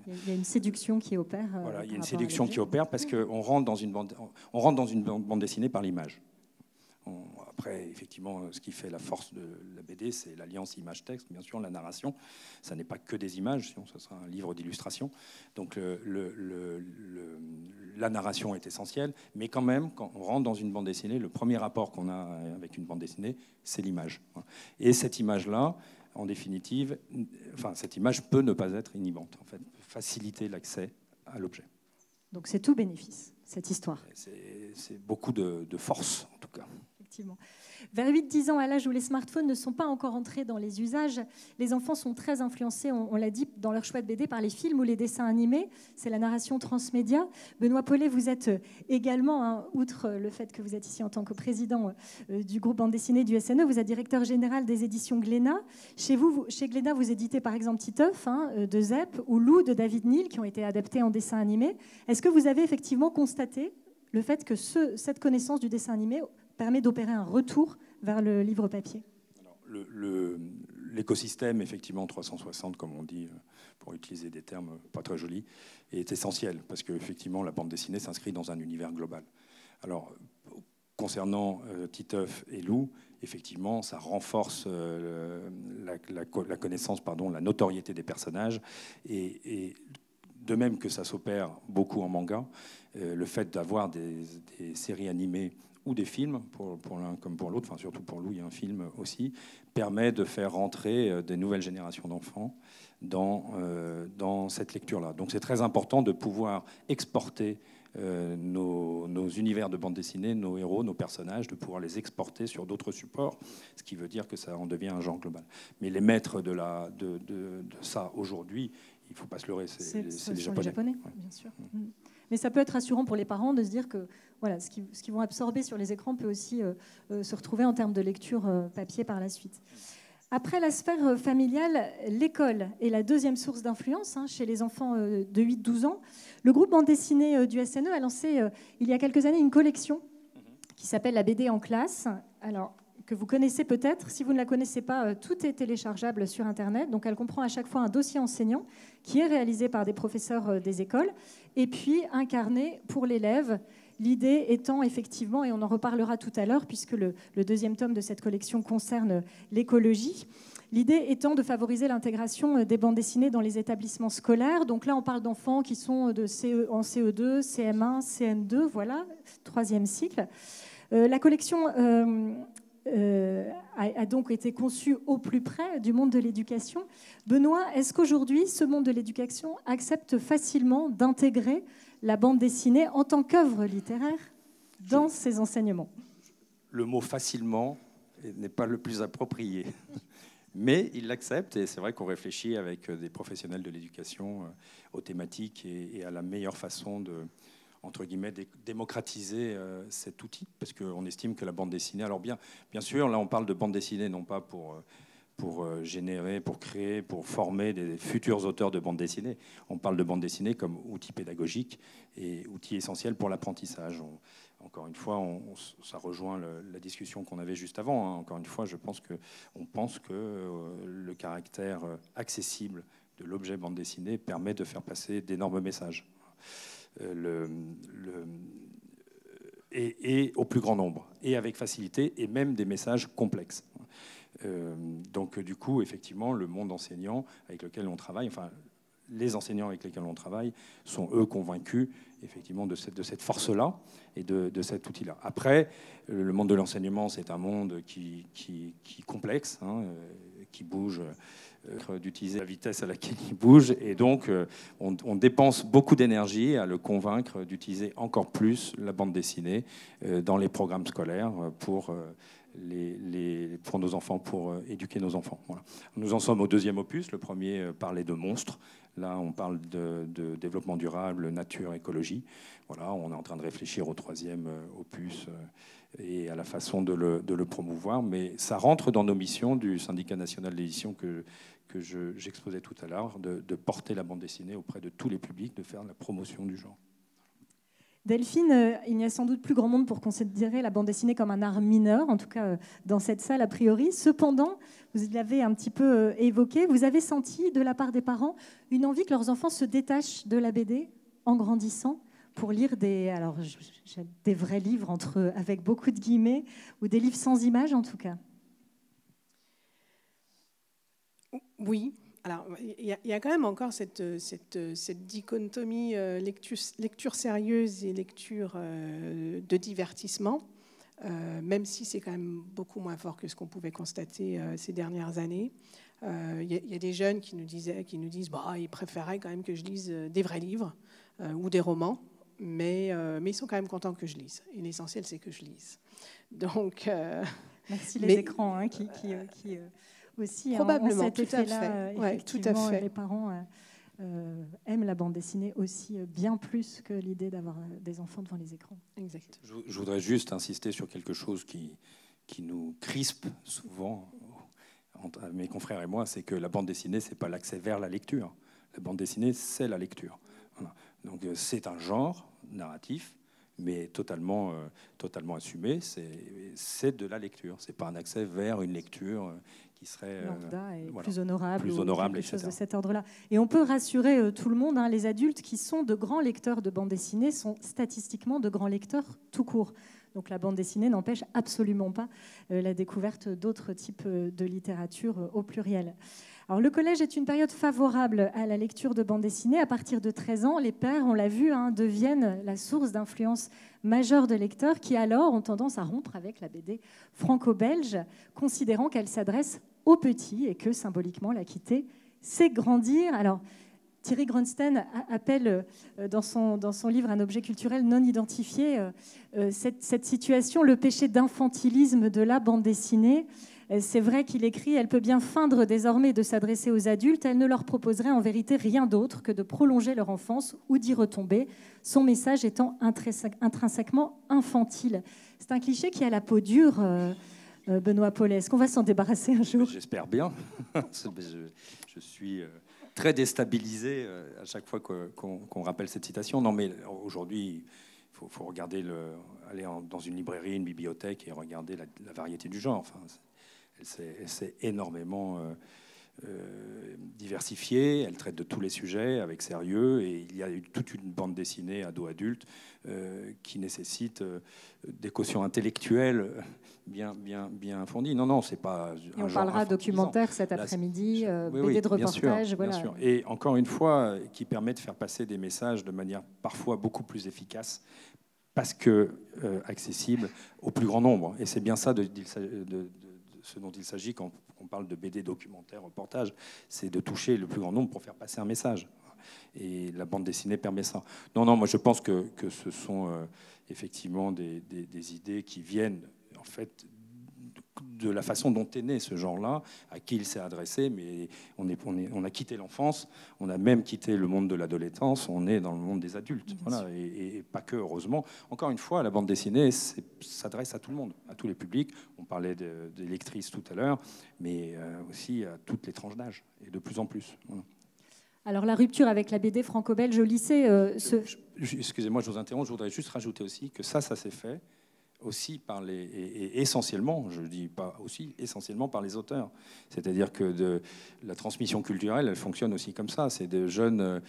S2: Il y a une séduction qui opère.
S3: Voilà, il y a une séduction qui opère parce qu'on rentre dans une bande dessinée par l'image. Après, effectivement, ce qui fait la force de la BD, c'est l'alliance image-texte, bien sûr, la narration. Ça n'est pas que des images, sinon ce sera un livre d'illustration. Donc la narration est essentielle, mais quand même, quand on rentre dans une bande dessinée, le premier rapport qu'on a avec une bande dessinée, c'est l'image. Et cette image-là, en définitive, cette image peut ne pas être inhibante, en fait, faciliter l'accès à l'objet.
S2: Donc c'est tout bénéfice, cette histoire.
S3: C'est beaucoup de force, en tout cas.
S2: Effectivement. Vers 8-10 ans, à l'âge où les smartphones ne sont pas encore entrés dans les usages, les enfants sont très influencés, on l'a dit, dans leur choix de BD par les films ou les dessins animés. C'est la narration transmédia. Benoît Paulet, vous êtes également, outre le fait que vous êtes ici en tant que président du groupe bande dessinée du SNE, vous êtes directeur général des éditions Glénat. Chez Glénat, vous éditez par exemple Titeuf de Zep ou Lou de David Neal, qui ont été adaptés en dessin animé. Est-ce que vous avez effectivement constaté le fait que cette connaissance du dessin animé permet d'opérer un retour vers le livre papier?
S3: Alors, le l'écosystème, effectivement, 360, comme on dit, pour utiliser des termes pas très jolis, est essentiel, parce qu'effectivement, la bande dessinée s'inscrit dans un univers global. Alors, concernant Titeuf et Lou, effectivement, ça renforce la connaissance, la notoriété des personnages, et de même que ça s'opère beaucoup en manga, le fait d'avoir des séries animées ou des films, pour l'un comme pour l'autre, enfin surtout pour Lou, il y a un film aussi, permet de faire rentrer des nouvelles générations d'enfants dans cette lecture-là. Donc c'est très important de pouvoir exporter nos univers de bande dessinée, nos héros, nos personnages, de pouvoir les exporter sur d'autres supports, ce qui veut dire que ça en devient un genre global. Mais les maîtres de ça aujourd'hui, il ne faut pas se leurrer, c'est les Japonais.
S2: Ouais. Bien sûr. Mais ça peut être rassurant pour les parents de se dire que voilà, ce qu'ils vont absorber sur les écrans peut aussi se retrouver en termes de lecture papier par la suite. Après la sphère familiale, l'école est la deuxième source d'influence chez les enfants de 8-12 ans. Le groupe bande dessinée du SNE a lancé il y a quelques années une collection qui s'appelle la BD en classe. Alors, que vous connaissez peut-être. Si vous ne la connaissez pas, tout est téléchargeable sur Internet. Donc, elle comprend à chaque fois un dossier enseignant qui est réalisé par des professeurs des écoles et puis un carnet pour l'élève. L'idée étant effectivement, et on en reparlera tout à l'heure, puisque le deuxième tome de cette collection concerne l'écologie, l'idée étant de favoriser l'intégration des bandes dessinées dans les établissements scolaires. Donc là, on parle d'enfants qui sont en CE2, CM1, CM2, voilà, 3e cycle. La collection a donc été conçue au plus près du monde de l'éducation. Benoît, est-ce qu'aujourd'hui, ce monde de l'éducation accepte facilement d'intégrer la bande dessinée en tant qu'œuvre littéraire dans ses enseignements?
S3: Le mot « facilement » n'est pas le plus approprié. Mais il l'accepte, et c'est vrai qu'on réfléchit avec des professionnels de l'éducation aux thématiques et à la meilleure façon de, entre guillemets, démocratiser cet outil, parce qu'on estime que la bande dessinée... Alors bien sûr, là on parle de bande dessinée, non pas pour générer, pour créer, pour former des futurs auteurs de bande dessinée. On parle de bande dessinée comme outil pédagogique et outil essentiel pour l'apprentissage. Encore une fois, ça rejoint la discussion qu'on avait juste avant. Encore une fois, on pense que le caractère accessible de l'objet bande dessinée permet de faire passer d'énormes messages. Et au plus grand nombre, et avec facilité, et même des messages complexes. Donc du coup, effectivement, le monde enseignant avec lequel on travaille, enfin les enseignants avec lesquels on travaille, sont eux convaincus effectivement de cette force-là et de cet outil-là. Après, le monde de l'enseignement, c'est un monde qui complexe, qui bouge, d'utiliser la vitesse à laquelle il bouge, et donc on dépense beaucoup d'énergie à le convaincre d'utiliser encore plus la bande dessinée dans les programmes scolaires pour nos enfants, pour éduquer nos enfants. Voilà. Nous en sommes au deuxième opus. Le premier parlait de monstres. Là, on parle de développement durable, nature, écologie. Voilà, on est en train de réfléchir au troisième opus et à la façon de le promouvoir. Mais ça rentre dans nos missions du syndicat national d'édition que j'exposais tout à l'heure, de porter la bande dessinée auprès de tous les publics, de faire la promotion du genre.
S2: Delphine, il n'y a sans doute plus grand monde pour considérer la bande dessinée comme un art mineur, en tout cas dans cette salle a priori. Cependant, vous l'avez un petit peu évoqué, vous avez senti de la part des parents une envie que leurs enfants se détachent de la BD en grandissant pour lire des vrais livres, avec beaucoup de guillemets, ou des livres sans images en tout cas.
S1: Oui. Alors, il y a quand même encore cette dichotomie lecture sérieuse et lecture de divertissement, même si c'est quand même beaucoup moins fort que ce qu'on pouvait constater ces dernières années. Il y a des jeunes qui nous disent bah, ils préféraient quand même que je lise des vrais livres ou des romans, mais ils sont quand même contents que je lise. Et l'essentiel, c'est que je lise. Donc,
S2: merci les écrans qui aussi,
S1: probablement,
S2: cet effet-là,
S1: tout à fait.
S2: Les parents aiment la bande dessinée aussi bien plus que l'idée d'avoir des enfants devant les écrans.
S1: Exact.
S3: Je voudrais juste insister sur quelque chose qui nous crispe souvent, entre mes confrères et moi, c'est que la bande dessinée, c'est pas l'accès vers la lecture. La bande dessinée, c'est la lecture. Voilà. Donc c'est un genre narratif, mais totalement assumé. C'est de la lecture, c'est pas un accès vers une lecture qui serait
S2: lambda et
S3: voilà,
S2: plus honorable,
S3: quelque
S2: chose
S3: etc.
S2: de cet ordre-là. Et on peut rassurer tout le monde, hein, les adultes qui sont de grands lecteurs de bande dessinée sont statistiquement de grands lecteurs tout court. Donc la bande dessinée n'empêche absolument pas la découverte d'autres types de littérature au pluriel. Alors, le collège est une période favorable à la lecture de bande dessinée. À partir de 13 ans, les pères, on l'a vu, hein, deviennent la source d'influence majeure de lecteurs qui alors ont tendance à rompre avec la BD franco-belge, considérant qu'elle s'adresse aux petits et que symboliquement la quitter, c'est grandir. Alors, Thierry Grunstein appelle dans son livre Un objet culturel non identifié cette situation, le péché d'infantilisme de la bande dessinée. C'est vrai qu'il écrit « Elle peut bien feindre désormais de s'adresser aux adultes, elle ne leur proposerait en vérité rien d'autre que de prolonger leur enfance ou d'y retomber, son message étant intrinsèquement infantile. » C'est un cliché qui a la peau dure, Benoît Paulet. Est-ce qu'on va s'en débarrasser un jour ?
S3: J'espère bien. Je suis très déstabilisé à chaque fois qu'on rappelle cette citation. Non, mais aujourd'hui, il faut regarder aller dans une librairie, une bibliothèque et regarder la variété du genre. Enfin, elle s'est énormément diversifiée, elle traite de tous les sujets avec sérieux, et il y a eu toute une bande dessinée ado-adulte qui nécessite des quotients intellectuels bien fournis. Non, c'est pas
S2: et on parlera documentaire cet après-midi, BD de reportage.
S3: Bien sûr. Et encore une fois, qui permet de faire passer des messages de manière parfois beaucoup plus efficace, parce que accessible au plus grand nombre. Et c'est bien ça de ce dont il s'agit quand on parle de BD documentaire, reportage, c'est de toucher le plus grand nombre pour faire passer un message. Et la bande dessinée permet ça. Non, moi je pense que ce sont effectivement des idées qui viennent en fait de la façon dont est né ce genre-là, à qui il s'est adressé, mais on a quitté l'enfance, on a même quitté le monde de l'adolescence, on est dans le monde des adultes. Voilà, et pas que, heureusement. Encore une fois, la bande dessinée s'adresse à tout le monde, à tous les publics. On parlait des lectrices tout à l'heure, mais aussi à toutes les tranches d'âge, et de plus en plus. Voilà.
S2: Alors la rupture avec la BD franco-belge au lycée...
S3: Excusez-moi, je vous interromps, je voudrais juste rajouter aussi que ça s'est fait aussi et essentiellement, je dis pas aussi, essentiellement par les auteurs. C'est-à-dire que la transmission culturelle, elle fonctionne aussi comme ça. C'est de jeunes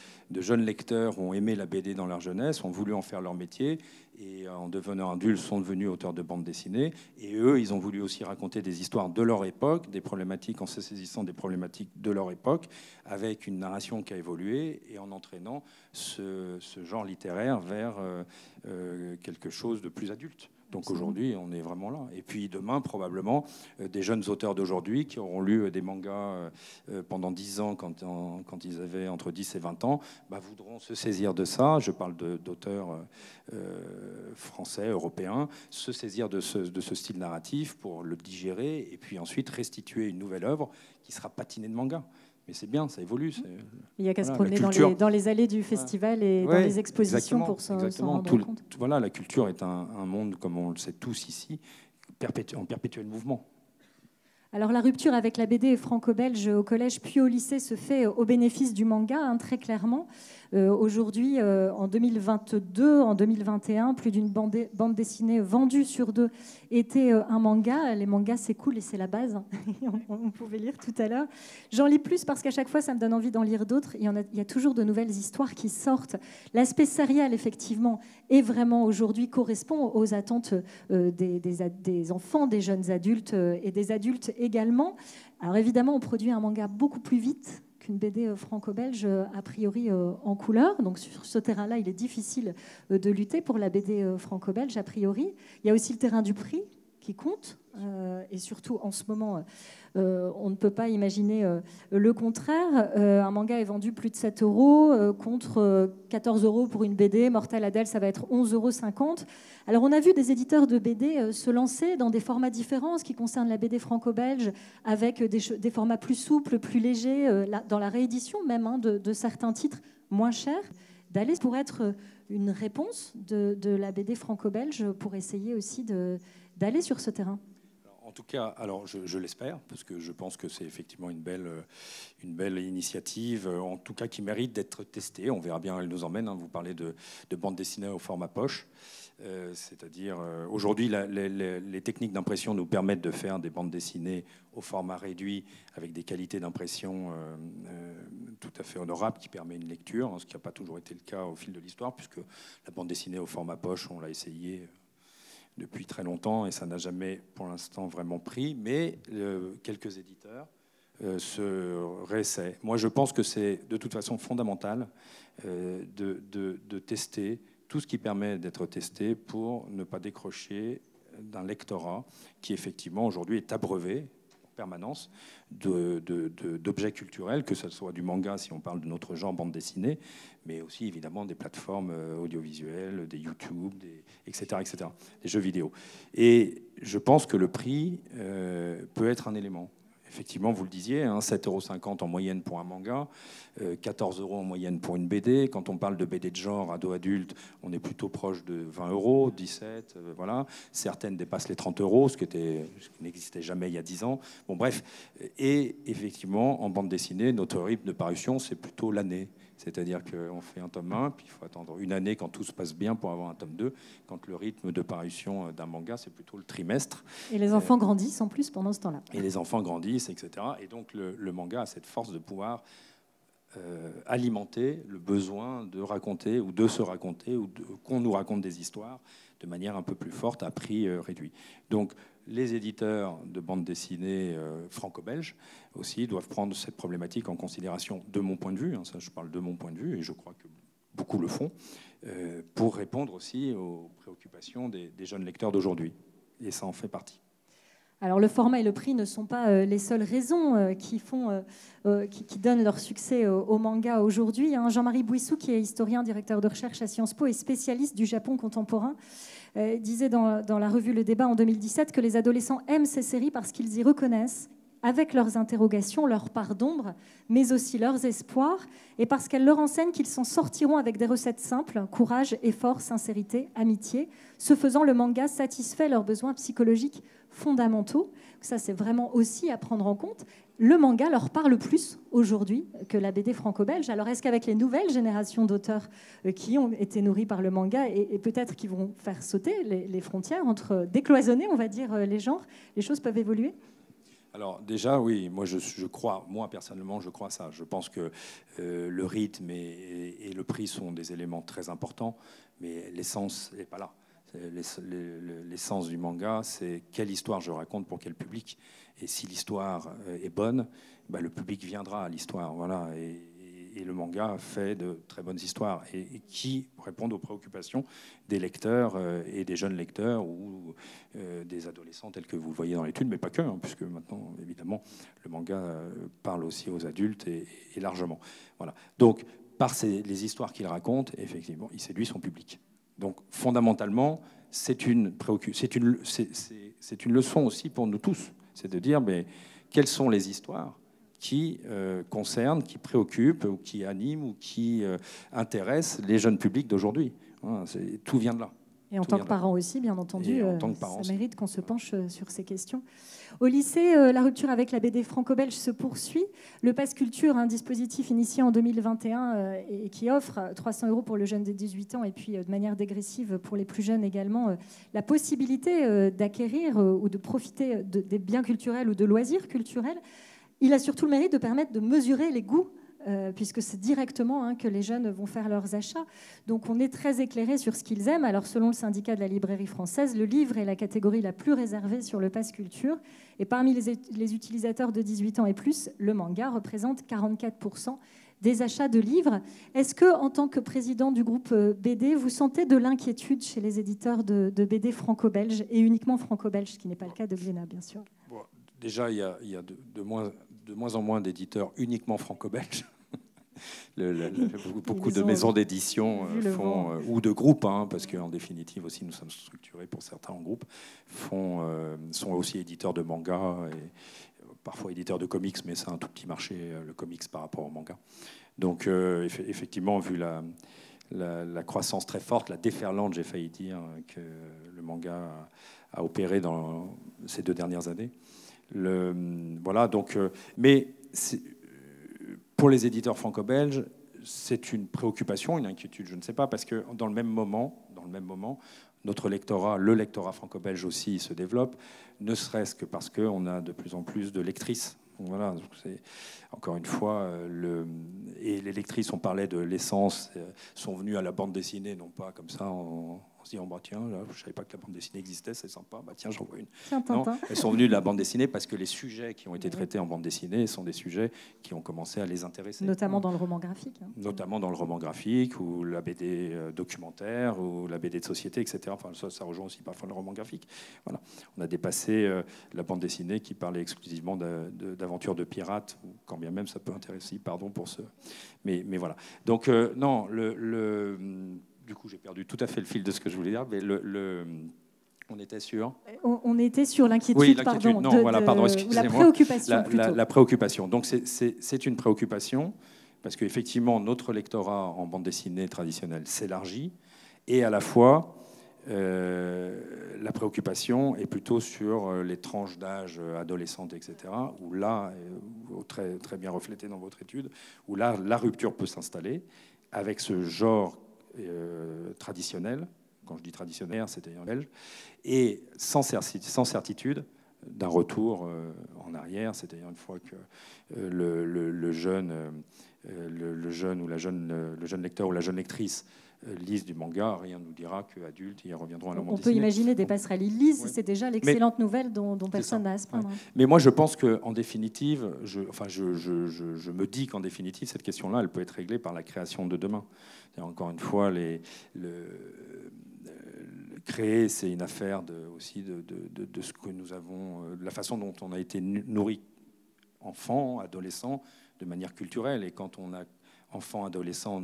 S3: lecteurs ont aimé la BD dans leur jeunesse, ont voulu en faire leur métier, et en devenant adultes sont devenus auteurs de bande dessinée. Et eux, ils ont voulu aussi raconter des histoires de leur époque, des problématiques en se saisissant des problématiques de leur époque, avec une narration qui a évolué et en entraînant ce genre littéraire vers quelque chose de plus adulte. Donc aujourd'hui, on est vraiment là. Et puis demain, probablement, des jeunes auteurs d'aujourd'hui qui auront lu des mangas pendant 10 ans, quand ils avaient entre 10 et 20 ans, voudront se saisir de ça. Je parle d'auteurs français, européens, se saisir de ce style narratif pour le digérer et puis ensuite restituer une nouvelle œuvre qui sera patinée de manga. Mais c'est bien, ça évolue.
S2: Il n'y a qu'à se promener dans les allées du festival et dans les expositions pour s'en rendre compte.
S3: Voilà, la culture est un monde, comme on le sait tous ici, en perpétuel mouvement.
S2: Alors la rupture avec la BD franco-belge au collège puis au lycée se fait au bénéfice du manga, très clairement. Aujourd'hui, en 2022, en 2021, plus d'une bande dessinée vendue sur 2 était un manga. Les mangas, c'est cool et c'est la base. On pouvait lire tout à l'heure. J'en lis plus parce qu'à chaque fois, ça me donne envie d'en lire d'autres. Il y a toujours de nouvelles histoires qui sortent. L'aspect sériel, effectivement, est vraiment aujourd'hui correspond aux attentes des enfants, des jeunes adultes et des adultes également. Alors évidemment, on produit un manga beaucoup plus vite qu'une BD franco-belge, a priori en couleur. Donc sur ce terrain-là, il est difficile de lutter pour la BD franco-belge, a priori. Il y a aussi le terrain du prix qui compte. Et surtout, en ce moment, on ne peut pas imaginer le contraire. Un manga est vendu plus de 7 € contre 14 € pour une BD. Mortel Adèle, ça va être 11,50 €. Alors, on a vu des éditeurs de BD se lancer dans des formats différents, ce qui concerne la BD franco-belge, avec des formats plus souples, plus légers, dans la réédition même de certains titres moins chers, d'aller pour être une réponse de la BD franco-belge pour essayer aussi d'aller sur ce terrain.
S3: En tout cas, alors je l'espère, parce que je pense que c'est effectivement une belle initiative, en tout cas qui mérite d'être testée. On verra bien où elle nous emmène. Vous parlez de bande dessinée au format poche. C'est-à-dire, aujourd'hui, les techniques d'impression nous permettent de faire des bandes dessinées au format réduit, avec des qualités d'impression tout à fait honorables, qui permet une lecture, ce qui n'a pas toujours été le cas au fil de l'histoire, puisque la bande dessinée au format poche, on l'a essayé depuis très longtemps et ça n'a jamais pour l'instant vraiment pris, mais quelques éditeurs se réessaient. Moi je pense que c'est de toute façon fondamental de tester tout ce qui permet d'être testé pour ne pas décrocher d'un lectorat qui effectivement aujourd'hui est abreuvé en permanence d'objets culturels, que ce soit du manga si on parle de notre genre bande dessinée, mais aussi évidemment des plateformes audiovisuelles, des YouTube, etc., des jeux vidéo. Et je pense que le prix peut être un élément. Effectivement, vous le disiez, 7,50 € en moyenne pour un manga, 14 € en moyenne pour une BD. Quand on parle de BD de genre ado-adulte, on est plutôt proche de 20 €, 17, voilà. Certaines dépassent les 30 €, ce qui n'existait jamais il y a 10 ans. Bon, bref. Et effectivement, en bande dessinée, notre rythme de parution, c'est plutôt l'année. C'est-à-dire qu'on fait un tome 1, puis il faut attendre une année quand tout se passe bien pour avoir un tome 2, quand le rythme de parution d'un manga, c'est plutôt le trimestre.
S2: Et les enfants grandissent en plus pendant ce temps-là.
S3: Et les enfants grandissent, etc. Et donc le manga a cette force de pouvoir alimenter le besoin de raconter ou de se raconter ou qu'on nous raconte des histoires de manière un peu plus forte à prix réduit. Donc les éditeurs de bande dessinée franco-belges aussi doivent prendre cette problématique en considération, de mon point de vue, ça je parle de mon point de vue et je crois que beaucoup le font, pour répondre aussi aux préoccupations des jeunes lecteurs d'aujourd'hui. Et ça en fait partie.
S2: Alors le format et le prix ne sont pas les seules raisons qui donnent leur succès au manga aujourd'hui. Jean-Marie Bouissou, qui est historien, directeur de recherche à Sciences Po et spécialiste du Japon contemporain, disait dans la revue Le Débat en 2017 que les adolescents aiment ces séries parce qu'ils y reconnaissent, avec leurs interrogations, leur part d'ombre, mais aussi leurs espoirs, et parce qu'elles leur enseignent qu'ils s'en sortiront avec des recettes simples, courage, effort, sincérité, amitié. Ce faisant, le manga satisfait leurs besoins psychologiques fondamentaux. Ça, c'est vraiment aussi à prendre en compte. Le manga leur parle plus aujourd'hui que la BD franco-belge. Alors, est-ce qu'avec les nouvelles générations d'auteurs qui ont été nourris par le manga et peut-être qui vont faire sauter les frontières entre décloisonner, on va dire, les genres, les choses peuvent évoluer ?
S3: Alors déjà, oui, moi je crois, moi personnellement, je crois ça. Je pense que le rythme et le prix sont des éléments très importants, mais l'essence n'est pas là. L'essence du manga, c'est quelle histoire je raconte pour quel public. Et si l'histoire est bonne, le public viendra à l'histoire. Voilà. Et le manga fait de très bonnes histoires et qui répondent aux préoccupations des lecteurs et des jeunes lecteurs ou des adolescents tels que vous le voyez dans l'étude, mais pas que, puisque maintenant, évidemment, le manga parle aussi aux adultes et largement. Voilà. Donc, par les histoires qu'il raconte, effectivement, il séduit son public. Donc, fondamentalement, c'est une leçon aussi pour nous tous. C'est de dire, quelles sont les histoires qui concernent, qui préoccupent, ou qui animent, ou qui intéressent les jeunes publics d'aujourd'hui. Tout vient de là.
S2: Et en tant que parent aussi, bien entendu, ça mérite qu'on se penche sur ces questions. Au lycée, la rupture avec la BD franco-belge se poursuit. Le Pass Culture, un dispositif initié en 2021 et qui offre 300 € pour le jeune des 18 ans et puis de manière dégressive pour les plus jeunes également, la possibilité d'acquérir ou de profiter des biens culturels ou de loisirs culturels. Il a surtout le mérite de permettre de mesurer les goûts, puisque c'est directement que les jeunes vont faire leurs achats. Donc on est très éclairé sur ce qu'ils aiment. Alors selon le syndicat de la librairie française, le livre est la catégorie la plus réservée sur le Pass Culture. Et parmi les utilisateurs de 18 ans et plus, le manga représente 44% des achats de livres. Est-ce que, en tant que président du groupe BD, vous sentez de l'inquiétude chez les éditeurs de BD franco-belges et uniquement franco-belges, ce qui n'est pas le cas de Glénat, bien sûr?
S3: Bon, déjà, il y a de moins en moins d'éditeurs uniquement franco-belges. Beaucoup de maisons d'édition font, ou de groupes, parce qu'en définitive aussi nous sommes structurés pour certains en groupe, sont aussi éditeurs de manga et parfois éditeurs de comics, mais c'est un tout petit marché, le comics par rapport au manga. Donc effectivement, vu la croissance très forte, la déferlante, j'ai failli dire, que le manga a opéré dans ces 2 dernières années. Voilà, donc, mais pour les éditeurs franco-belges, c'est une préoccupation, une inquiétude, je ne sais pas, parce que dans le même moment, notre lectorat, le lectorat franco-belge aussi se développe, ne serait-ce que parce qu'on a de plus en plus de lectrices. Donc voilà, encore une fois, et les lectrices, on parlait de l'essence, sont venues à la bande dessinée, non pas comme ça, on se dit, bah, tiens, là, je ne savais pas que la bande dessinée existait, c'est sympa, bah, tiens, j'en vois une. Non, elles sont venues de la bande dessinée parce que les sujets qui ont été traités en bande dessinée sont des sujets qui ont commencé à les intéresser.
S2: Notamment dans le roman graphique.
S3: Notamment dans le roman graphique, ou la BD documentaire, ou la BD de société, etc. Enfin, ça rejoint aussi parfois le roman graphique. Voilà. On a dépassé la bande dessinée qui parlait exclusivement d'aventures de pirates, quand bien même ça peut intéresser, pardon pour ce... Mais voilà. Donc, non, du coup, j'ai perdu tout à fait le fil de ce que je voulais dire, mais on était sur...
S2: On était sur l'inquiétude,
S3: oui, pardon. Non, voilà, pardon, excusez-moi.
S2: La préoccupation,
S3: la préoccupation. Donc, c'est une préoccupation, parce qu'effectivement, notre lectorat en bande dessinée traditionnelle s'élargit, et à la fois, la préoccupation est plutôt sur les tranches d'âge adolescentes, etc., où là, très, très bien reflété dans votre étude, où là, la rupture peut s'installer avec ce genre traditionnel. Quand je dis traditionnel, c'est-à-dire belge, et sans certitude d'un retour en arrière, c'est-à-dire une fois que le jeune lecteur ou la jeune lectrice lisent du manga, rien ne nous dira qu'adultes, ils reviendront à la bande dessinée.
S2: On peut imaginer des passerelles. Ils lisent, oui. C'est déjà l'excellente nouvelle dont personne n'a à se plaindre.
S3: Ouais. Mais moi, je pense qu'en définitive, je me dis qu'en définitive, cette question-là, elle peut être réglée par la création de demain. Encore une fois, créer, c'est une affaire aussi de ce que nous avons, de la façon dont on a été nourri enfant, adolescent, de manière culturelle. Et quand on a enfant, adolescent,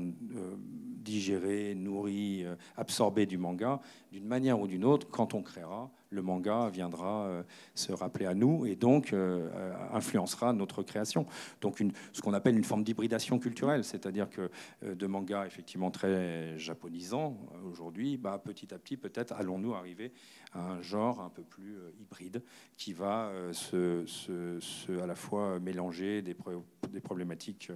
S3: digéré, nourri, absorbé du manga, d'une manière ou d'une autre, quand on créera, le manga viendra se rappeler à nous et donc influencera notre création. Donc ce qu'on appelle une forme d'hybridation culturelle, c'est-à-dire que de manga effectivement très japonisant aujourd'hui, petit à petit peut-être allons-nous arriver à un genre un peu plus hybride qui va à la fois mélanger des problématiques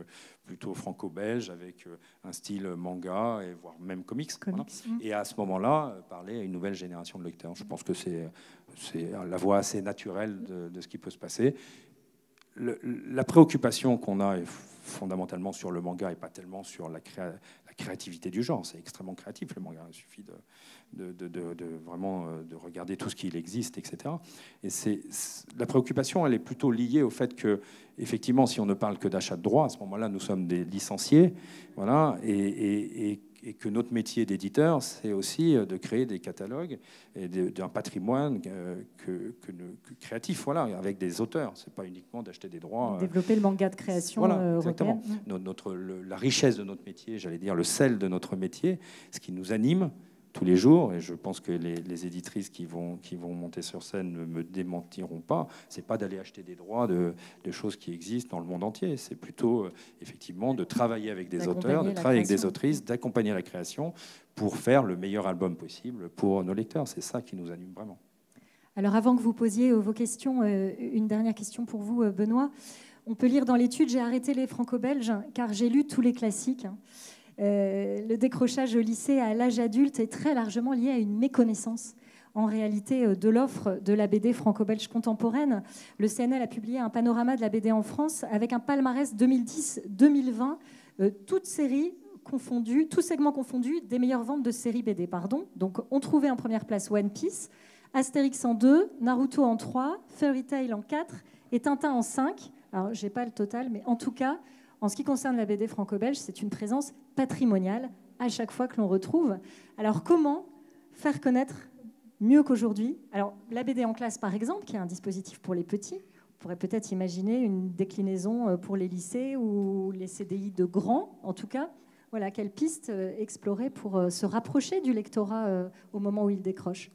S3: plutôt franco-belges avec un style manga et voire même comics. Voilà. Et à ce moment-là, parler à une nouvelle génération de lecteurs. Je pense que c'est la voie assez naturelle de ce qui peut se passer. La préoccupation qu'on a est fondamentalement sur le manga et pas tellement sur la créativité du genre. C'est extrêmement créatif, le manga. Il suffit vraiment de regarder tout ce qu'il existe, etc. Et la préoccupation, elle est plutôt liée au fait que, effectivement, si on ne parle que d'achat de droits, à ce moment-là, nous sommes des licenciés, voilà, et que notre métier d'éditeur, c'est aussi de créer des catalogues et d'un patrimoine créatif, voilà, avec des auteurs. C'est pas uniquement d'acheter des droits.
S2: Développer le manga de création
S3: voilà, exactement.
S2: européenne.
S3: La richesse de notre métier, j'allais dire le sel de notre métier, ce qui nous anime tous les jours, et je pense que les éditrices qui vont monter sur scène ne me démentiront pas, c'est pas d'aller acheter des droits de choses qui existent dans le monde entier, c'est plutôt effectivement de travailler avec des auteurs, de travailler avec des autrices, d'accompagner la création pour faire le meilleur album possible pour nos lecteurs. C'est ça qui nous anime vraiment.
S2: Alors avant que vous posiez vos questions, une dernière question pour vous, Benoît. On peut lire dans l'étude « J'ai arrêté les franco-belges car j'ai lu tous les classiques ». Le décrochage au lycée à l'âge adulte est très largement lié à une méconnaissance en réalité de l'offre de la BD franco-belge contemporaine. Le CNL a publié un panorama de la BD en France avec un palmarès 2010-2020, toutes séries confondues, tous segments confondus, des meilleures ventes de séries BD. Donc on trouvait en première place One Piece, Astérix en 2, Naruto en 3, Fairy Tail en 4 et Tintin en 5. Alors j'ai pas le total, mais en tout cas, en ce qui concerne la BD franco-belge, c'est une présence patrimoniale à chaque fois que l'on retrouve. Alors, comment faire connaître mieux qu'aujourd'hui? Alors, la BD en classe, par exemple, qui est un dispositif pour les petits, on pourrait peut-être imaginer une déclinaison pour les lycées ou les CDI de grands, en tout cas. Voilà, quelle piste explorer pour se rapprocher du lectorat au moment où il décroche?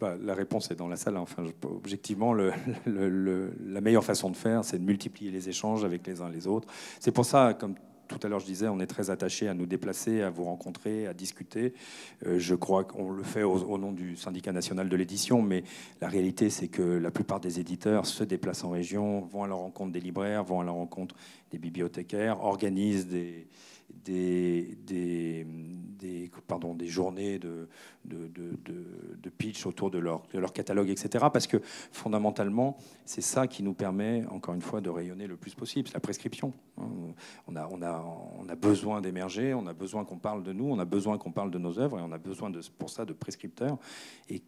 S3: La réponse est dans la salle. Enfin, objectivement, la meilleure façon de faire, c'est de multiplier les échanges avec les uns et les autres. C'est pour ça, comme tout à l'heure, je disais, on est très attaché à nous déplacer, à vous rencontrer, à discuter. Je crois qu'on le fait au nom du syndicat national de l'édition, mais la réalité, c'est que la plupart des éditeurs se déplacent en région, vont à la rencontre des libraires, vont à la rencontre des bibliothécaires, organisent des journées de pitch autour de leur catalogue, etc. Parce que fondamentalement, c'est ça qui nous permet, encore une fois, de rayonner le plus possible. C'est la prescription. On a besoin d'émerger, on a besoin qu'on parle de nous, on a besoin qu'on parle de nos œuvres, et on a besoin pour ça de prescripteurs. Et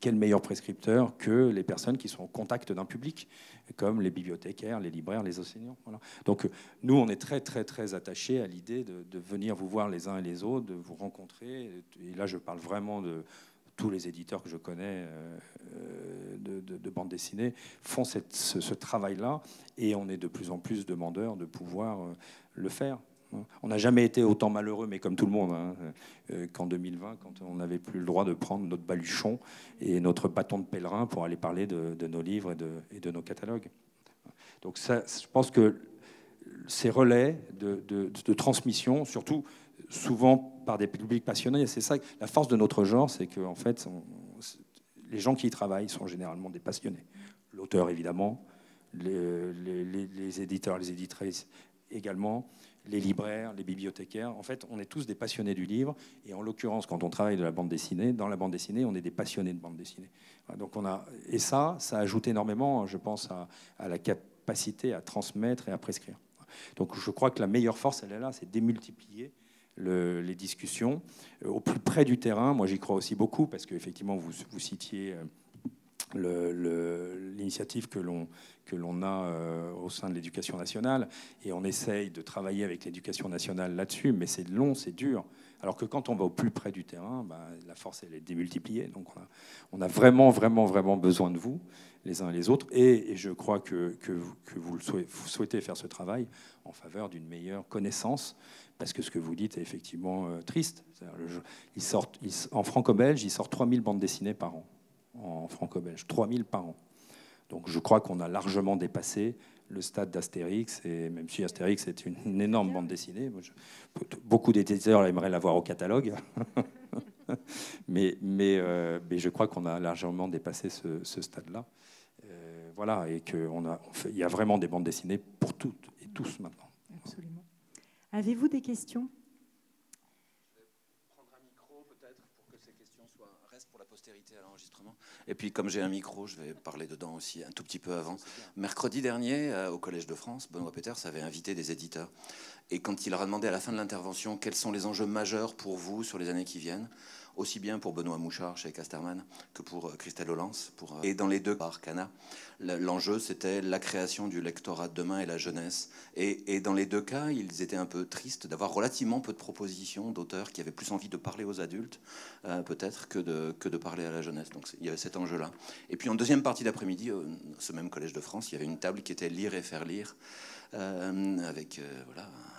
S3: quel meilleur prescripteur que les personnes qui sont au contact d'un public, comme les bibliothécaires, les libraires, les enseignants. Voilà. Donc nous, on est très, très, très attachés à l'idée de venir vous voir les uns et les autres, de vous rencontrer. Et là, je parle vraiment de tous les éditeurs que je connais de bande dessinée, font ce travail-là, et on est de plus en plus demandeurs de pouvoir le faire. On n'a jamais été autant malheureux, mais comme tout le monde, qu'en 2020, quand on n'avait plus le droit de prendre notre baluchon et notre bâton de pèlerin pour aller parler de nos livres et de nos catalogues. Donc ça, je pense que ces relais de transmission, surtout souvent par des publics passionnés, c'est ça, la force de notre genre, c'est que en fait, les gens qui y travaillent sont généralement des passionnés. L'auteur, évidemment, les éditeurs, les éditrices également, les libraires, les bibliothécaires. En fait, on est tous des passionnés du livre. Et en l'occurrence, quand on travaille de la bande dessinée, dans la bande dessinée, on est des passionnés de bande dessinée. Donc et ça ajoute énormément, je pense, à la capacité à transmettre et à prescrire. Donc je crois que la meilleure force, elle est là, c'est démultiplier les discussions au plus près du terrain. Moi, j'y crois aussi beaucoup, parce qu'effectivement, vous citiez l'initiative que l'on a au sein de l'éducation nationale, et on essaye de travailler avec l'éducation nationale là-dessus, mais c'est long, c'est dur. Alors que quand on va au plus près du terrain, la force, elle est démultipliée. Donc on a vraiment, vraiment, vraiment besoin de vous, les uns et les autres, et je crois que vous souhaitez faire ce travail en faveur d'une meilleure connaissance, parce que ce que vous dites est effectivement triste. En franco-belge, il sort 3000 bandes dessinées par an. En franco-belge, 3000 par an. Donc je crois qu'on a largement dépassé le stade d'Astérix, et même si Astérix est une énorme bande dessinée, beaucoup d'éditeurs aimeraient l'avoir au catalogue, mais je crois qu'on a largement dépassé ce stade-là. Voilà, et qu'il y a vraiment des bandes dessinées pour toutes et tous maintenant.
S2: Absolument. Avez-vous des questions ?
S4: Pour la postérité à l'enregistrement. Et puis comme j'ai un micro, je vais parler dedans aussi un tout petit peu avant. Mercredi dernier, au Collège de France, Benoît Peeters avait invité des éditeurs. Et quand il leur a demandé à la fin de l'intervention quels sont les enjeux majeurs pour vous sur les années qui viennent, aussi bien pour Benoît Mouchard chez Casterman que pour Christelle Hollands, et dans les deux par Cana, l'enjeu c'était la création du lectorat de demain et la jeunesse. Et dans les deux cas, ils étaient un peu tristes d'avoir relativement peu de propositions d'auteurs qui avaient plus envie de parler aux adultes, peut-être, que de parler à la jeunesse. Donc il y avait cet enjeu-là. Et puis en deuxième partie d'après-midi, ce même Collège de France, il y avait une table qui était lire et faire lire, avec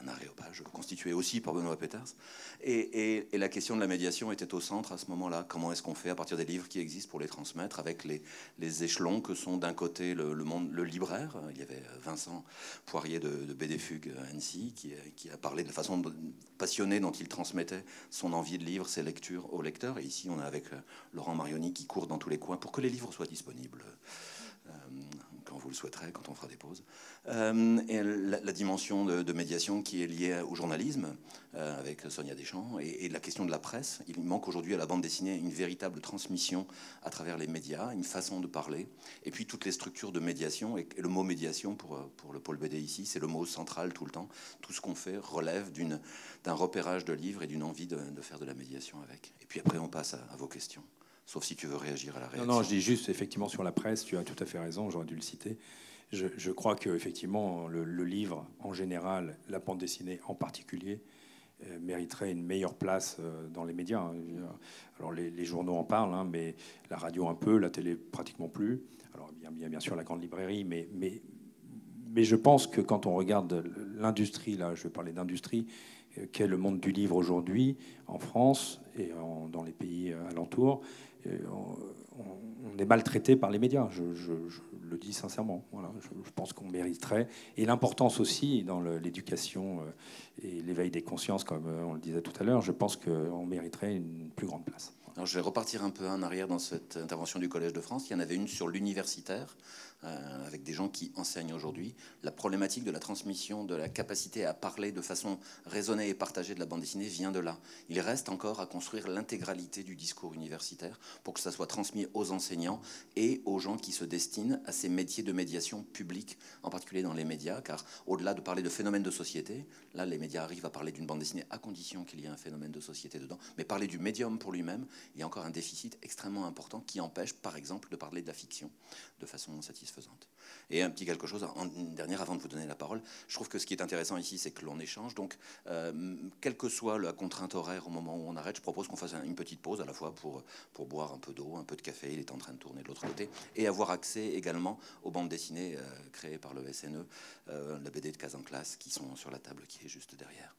S4: un aréopage constitué aussi par Benoît Peeters. Et la question de la médiation était au centre à ce moment-là. Comment est-ce qu'on fait à partir des livres qui existent pour les transmettre, avec les échelons que sont d'un côté le libraire. Il y avait Vincent Poirier de BD Fugue à Annecy qui a parlé de la façon passionnée dont il transmettait son envie de livre, ses lectures aux lecteurs. Et ici, on est avec Laurent Marioni qui court dans tous les coins pour que les livres soient disponibles. Quand vous le souhaiterez, quand on fera des pauses. Et la dimension de médiation qui est liée au journalisme, avec Sonia Deschamps, et la question de la presse. Il manque aujourd'hui à la bande dessinée une véritable transmission à travers les médias, une façon de parler, et puis toutes les structures de médiation. Et le mot médiation, pour le pôle BD ici, c'est le mot central tout le temps. Tout ce qu'on fait relève d'un repérage de livres et d'une envie de faire de la médiation avec. Et puis après, on passe à vos questions. Sauf si tu veux réagir à la réaction.
S3: Non, je dis juste, effectivement, sur la presse, tu as tout à fait raison, j'aurais dû le citer. Je crois qu'effectivement, le livre, en général, la bande dessinée en particulier, mériterait une meilleure place dans les médias. Alors, les journaux en parlent, mais la radio un peu, la télé pratiquement plus. Alors, bien sûr, la grande librairie, mais je pense que quand on regarde l'industrie, là, je vais parler d'industrie, qu'est le monde du livre aujourd'hui, en France et dans les pays alentours, on est maltraité par les médias, je le dis sincèrement. Voilà. je pense qu'on mériterait. Et l'importance aussi dans l'éducation et l'éveil des consciences, comme on le disait tout à l'heure, je pense qu'on mériterait une plus grande place.
S4: Alors, je vais repartir un peu en arrière dans cette intervention du Collège de France. Il y en avait une sur l'universitaire, avec des gens qui enseignent aujourd'hui. La problématique de la transmission, de la capacité à parler de façon raisonnée et partagée de la bande dessinée vient de là. Il reste encore à construire l'intégralité du discours universitaire pour que ça soit transmis aux enseignants et aux gens qui se destinent à ces métiers de médiation publique, en particulier dans les médias, car au-delà de parler de phénomènes de société, là les médias arrivent à parler d'une bande dessinée à condition qu'il y ait un phénomène de société dedans, mais parler du médium pour lui-même, il y a encore un déficit extrêmement important qui empêche, par exemple, de parler de la fiction de façon satisfaisante. Et un petit quelque chose, une dernière avant de vous donner la parole. Je trouve que ce qui est intéressant ici, c'est que l'on échange. Donc, quelle que soit la contrainte horaire au moment où on arrête, je propose qu'on fasse une petite pause à la fois pour boire un peu d'eau, un peu de café. Il est en train de tourner de l'autre côté. Et avoir accès également aux bandes dessinées créées par le SNE, la BD de Case en classe, qui sont sur la table qui est juste derrière.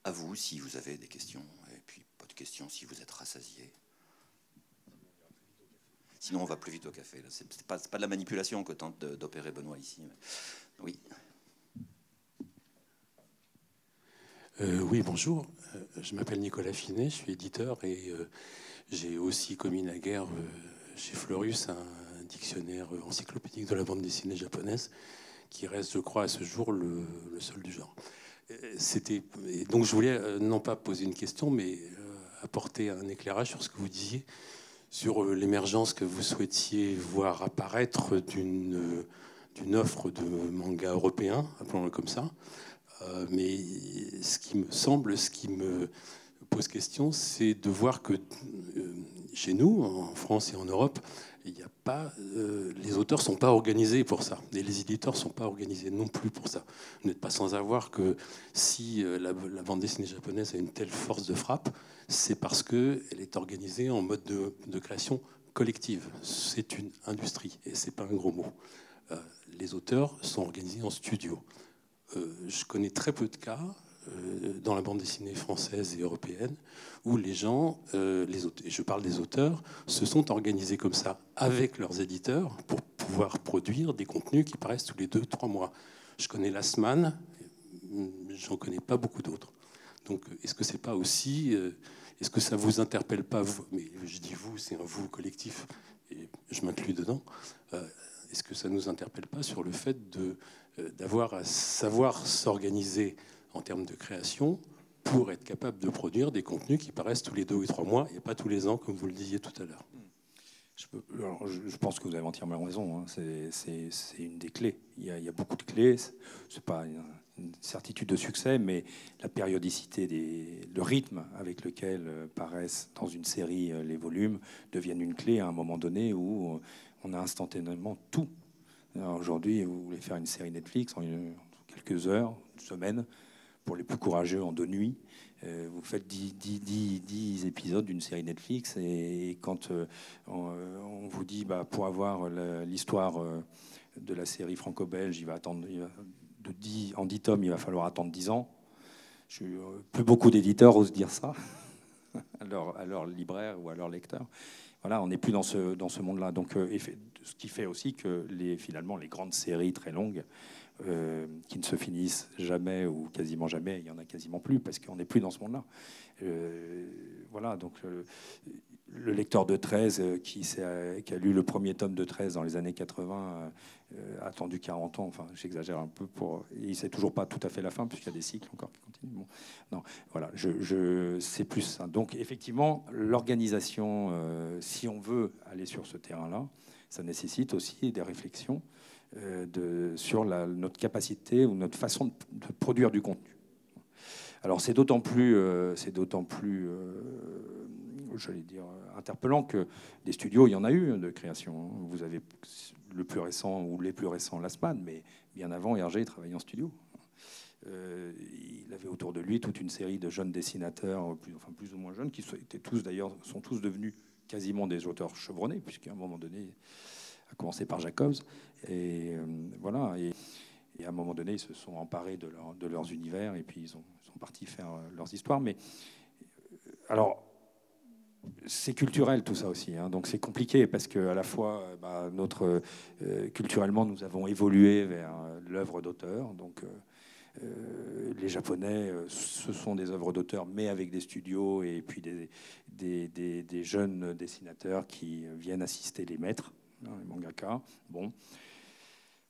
S4: À vous, si vous avez des questions. Et puis, pas de questions si vous êtes rassasiés. Sinon, on va plus vite au café. C'est pas de la manipulation que tente d'opérer Benoît ici. Oui.
S5: Oui, bonjour. Je m'appelle Nicolas Finet, je suis éditeur et j'ai aussi commis la guerre chez Fleurus, un dictionnaire encyclopédique de la bande dessinée japonaise qui reste, je crois, à ce jour le seul du genre. Donc je voulais non pas poser une question, mais apporter un éclairage sur ce que vous disiez, sur l'émergence que vous souhaitiez voir apparaître d'une offre de manga européen, appelons-le comme ça. Mais ce qui me pose question, c'est de voir que chez nous, en France et en Europe, il n'y a pas, les auteurs ne sont pas organisés pour ça. Et les éditeurs ne sont pas organisés non plus pour ça. Vous n'êtes pas sans savoir que si la bande dessinée japonaise a une telle force de frappe, c'est parce qu'elle est organisée en mode de création collective. C'est une industrie, et ce n'est pas un gros mot. Les auteurs sont organisés en studio. Je connais très peu de cas dans la bande dessinée française et européenne où les gens, et je parle des auteurs, se sont organisés comme ça avec leurs éditeurs pour pouvoir produire des contenus qui paraissent tous les 2-3 mois. Je connais Last Man, j'en connais pas beaucoup d'autres. Donc, est-ce que c'est pas aussi, est-ce que ça vous interpelle pas vous, mais je dis vous, c'est un vous collectif et je m'inclus dedans. Est-ce que ça nous interpelle pas sur le fait d'avoir à savoir s'organiser en termes de création pour être capable de produire des contenus qui paraissent tous les 2 ou 3 mois et pas tous les ans, comme vous le disiez tout à l'heure?
S3: Je pense que vous avez entièrement raison. Hein. C'est une des clés. Il y a beaucoup de clés. C'est pas une certitude de succès, mais la périodicité, le rythme avec lequel paraissent dans une série les volumes deviennent une clé à un moment donné où on a instantanément tout. Aujourd'hui, vous voulez faire une série Netflix en quelques heures, une semaine, pour les plus courageux en 2 nuits. Vous faites 10 épisodes d'une série Netflix et quand on vous dit pour avoir l'histoire de la série franco-belge, il va attendre en 10 tomes, il va falloir attendre 10 ans. Plus beaucoup d'éditeurs osent dire ça à leurs libraires ou à leurs lecteurs. Voilà, on n'est plus dans ce monde-là. Donc, ce qui fait aussi que finalement les grandes séries très longues qui ne se finissent jamais ou quasiment jamais, il y en a quasiment plus parce qu'on n'est plus dans ce monde-là. Voilà, donc le lecteur de 13 qui a lu le premier tome de 13 dans les années 80 a attendu 40 ans, enfin j'exagère un peu, et il ne sait toujours pas tout à fait la fin puisqu'il y a des cycles encore qui continuent. Bon, non, voilà, c'est plus ça. Donc effectivement, l'organisation, si on veut aller sur ce terrain-là, ça nécessite aussi des réflexions sur notre capacité ou notre façon de produire du contenu. Alors c'est d'autant plus j'allais dire, interpellant que des studios, il y en a eu de création. Vous avez le plus récent ou les plus récents Last Man, mais bien avant, Hergé travaillait en studio. Il avait autour de lui toute une série de jeunes dessinateurs, plus ou moins jeunes, qui sont tous devenus quasiment des auteurs chevronnés, puisqu'à un moment donné, a commencé par Jacobs. Et voilà. Et à un moment donné, ils se sont emparés de leurs univers et puis ils sont partis faire leurs histoires. Mais alors, c'est culturel tout ça aussi, hein. Donc c'est compliqué parce qu'à la fois, culturellement, nous avons évolué vers l'œuvre d'auteur. Donc les Japonais, ce sont des œuvres d'auteur, mais avec des studios et puis des jeunes dessinateurs qui viennent assister les maîtres, hein, les mangaka. Bon.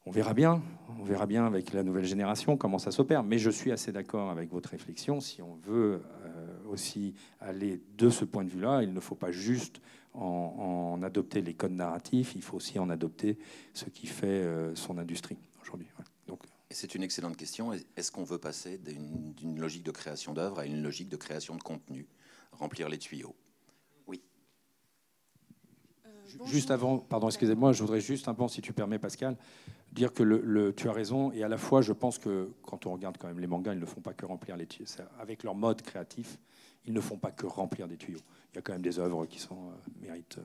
S3: On verra bien avec la nouvelle génération comment ça s'opère. Mais je suis assez d'accord avec votre réflexion. Si on veut aussi aller de ce point de vue-là, il ne faut pas juste en adopter les codes narratifs, il faut aussi en adopter ce qui fait son industrie aujourd'hui. Ouais. Donc,
S4: c'est une excellente question. Est-ce qu'on veut passer d'une logique de création d'œuvres à une logique de création de contenu, remplir les tuyaux? Oui.
S3: Juste avant, pardon, excusez-moi, je voudrais juste un peu, si tu permets, Pascal, dire que tu as raison, et à la fois, je pense que quand on regarde quand même les mangas, ils ne font pas que remplir les tuyaux. Avec leur mode créatif, ils ne font pas que remplir des tuyaux. Il y a quand même des œuvres qui méritent.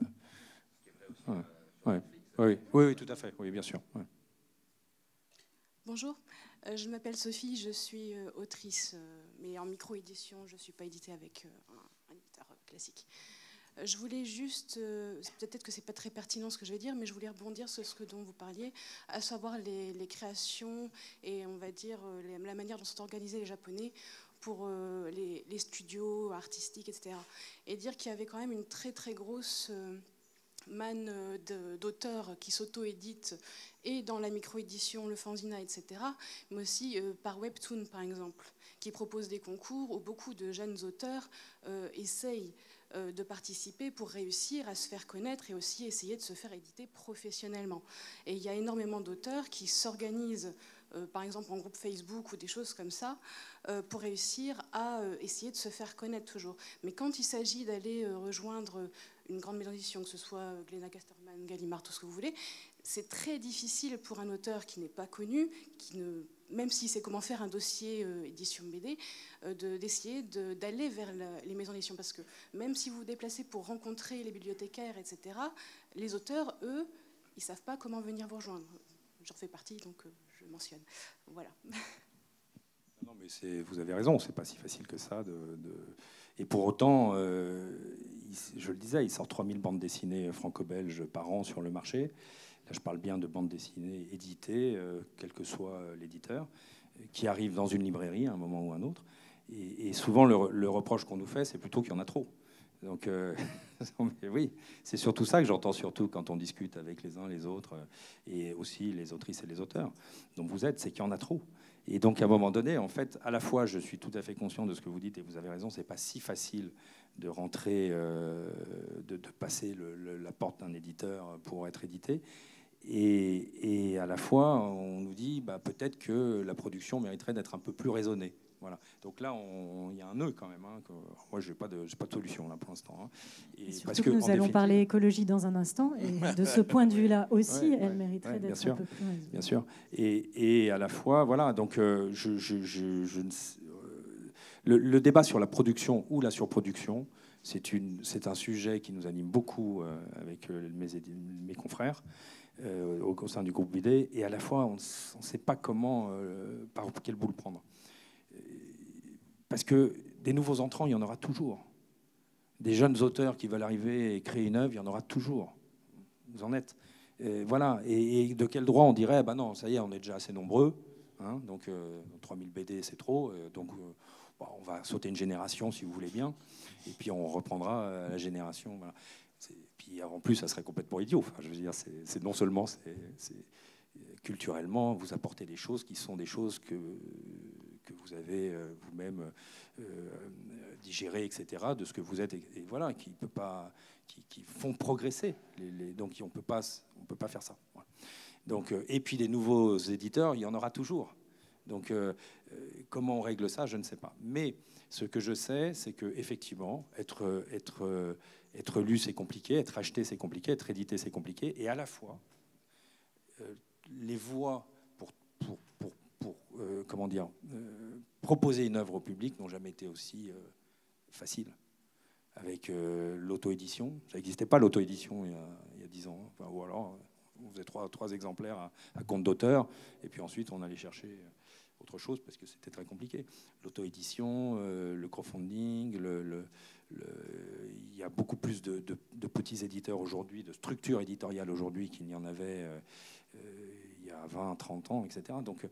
S3: Oui, tout à fait, oui, bien sûr. Ouais.
S6: Bonjour, je m'appelle Sophie, je suis autrice, mais en micro-édition, je ne suis pas éditée avec un éditeur classique. Je voulais juste, peut-être que c'est pas très pertinent ce que je vais dire, mais je voulais rebondir sur ce dont vous parliez, à savoir les créations et on va dire la manière dont sont organisés les Japonais pour les studios artistiques, etc. Et dire qu'il y avait quand même une très très grosse manne d'auteurs qui s'auto-éditent et dans la micro-édition, le fanzina, etc., mais aussi par Webtoon par exemple, qui propose des concours où beaucoup de jeunes auteurs essayent de participer pour réussir à se faire connaître et aussi essayer de se faire éditer professionnellement. Et il y a énormément d'auteurs qui s'organisent, par exemple en groupe Facebook ou des choses comme ça, pour réussir à essayer de se faire connaître toujours. Mais quand il s'agit d'aller rejoindre une grande maison d'édition, que ce soit Glénat Casterman, Gallimard, tout ce que vous voulez, c'est très difficile pour un auteur qui n'est pas connu, même s'il sait comment faire un dossier édition BD, d'essayer d'aller vers les maisons d'édition. Parce que même si vous vous déplacez pour rencontrer les bibliothécaires, etc., les auteurs, eux, ils ne savent pas comment venir vous rejoindre. J'en fais partie, donc je mentionne. Voilà.
S3: Non, mais vous avez raison, c'est pas si facile que ça. Et pour autant, je le disais, il sort 3000 bandes dessinées franco-belges par an sur le marché. Là, je parle bien de bandes dessinées éditées, quel que soit l'éditeur, qui arrivent dans une librairie à un moment ou à un autre. Et souvent, le reproche qu'on nous fait, c'est plutôt qu'il y en a trop. Donc, oui, c'est surtout ça que j'entends, surtout quand on discute avec les uns les autres, et aussi les autrices et les auteurs dont vous êtes, c'est qu'il y en a trop. Et donc, à un moment donné, en fait, à la fois, je suis tout à fait conscient de ce que vous dites, et vous avez raison, c'est pas si facile de rentrer, de passer la porte d'un éditeur pour être édité. Et à la fois, on nous dit peut-être que la production mériterait d'être un peu plus raisonnée. Voilà. Donc là, il y a un nœud quand même. Hein, moi, j'ai pas de solution là pour l'instant. Hein.
S2: Et parce que nous allons parler écologie dans un instant, et de ce point de vue-là aussi,
S3: ouais,
S2: elle mériterait d'être un peu plus raisonnée.
S3: Bien sûr. Et à la fois, voilà. Donc, le débat sur la production ou la surproduction, c'est un sujet qui nous anime beaucoup avec mes confrères. Au sein du groupe BD, et à la fois on ne sait pas comment, par quel bout le prendre. Parce que des nouveaux entrants, il y en aura toujours. Des jeunes auteurs qui veulent arriver et créer une œuvre, il y en aura toujours. Vous en êtes. Voilà. Et de quel droit on dirait, non, ça y est, on est déjà assez nombreux. Hein, donc 3000 BD, c'est trop. Donc on va sauter une génération, si vous voulez bien. Et puis on reprendra la génération. Voilà. Puis en plus, ça serait complètement idiot. Enfin, je veux dire, c'est non seulement culturellement, vous apportez des choses qui sont des choses que vous avez vous-même digérées, etc., de ce que vous êtes, et voilà, qui font progresser. Donc on peut pas faire ça. Voilà. Donc, et puis des nouveaux éditeurs, il y en aura toujours. Donc comment on règle ça, je ne sais pas. Mais ce que je sais, c'est que effectivement, être lu, c'est compliqué, être acheté, c'est compliqué, être édité, c'est compliqué, et à la fois, les voies pour proposer une œuvre au public n'ont jamais été aussi faciles. Avec l'auto-édition, ça n'existait pas l'auto-édition il y a 10 ans, enfin, ou alors on faisait trois exemplaires à compte d'auteur, et puis ensuite on allait chercher autre chose parce que c'était très compliqué. L'auto-édition, le crowdfunding, il y a beaucoup plus de petits éditeurs aujourd'hui, de structures éditoriales aujourd'hui qu'il n'y en avait il y a 20, 30 ans, etc. Donc,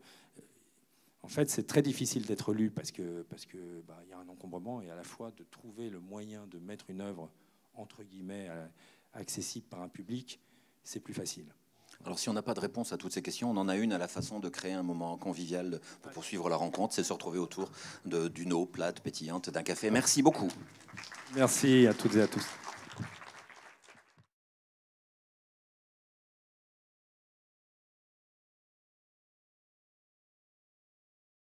S3: en fait, c'est très difficile d'être lu parce que il y a un encombrement, et à la fois de trouver le moyen de mettre une œuvre entre guillemets accessible par un public, c'est plus facile.
S4: Alors, si on n'a pas de réponse à toutes ces questions, on en a une à la façon de créer un moment convivial pour poursuivre la rencontre, c'est se retrouver autour d'une eau plate, pétillante, d'un café. Merci beaucoup.
S3: Merci à toutes et à tous.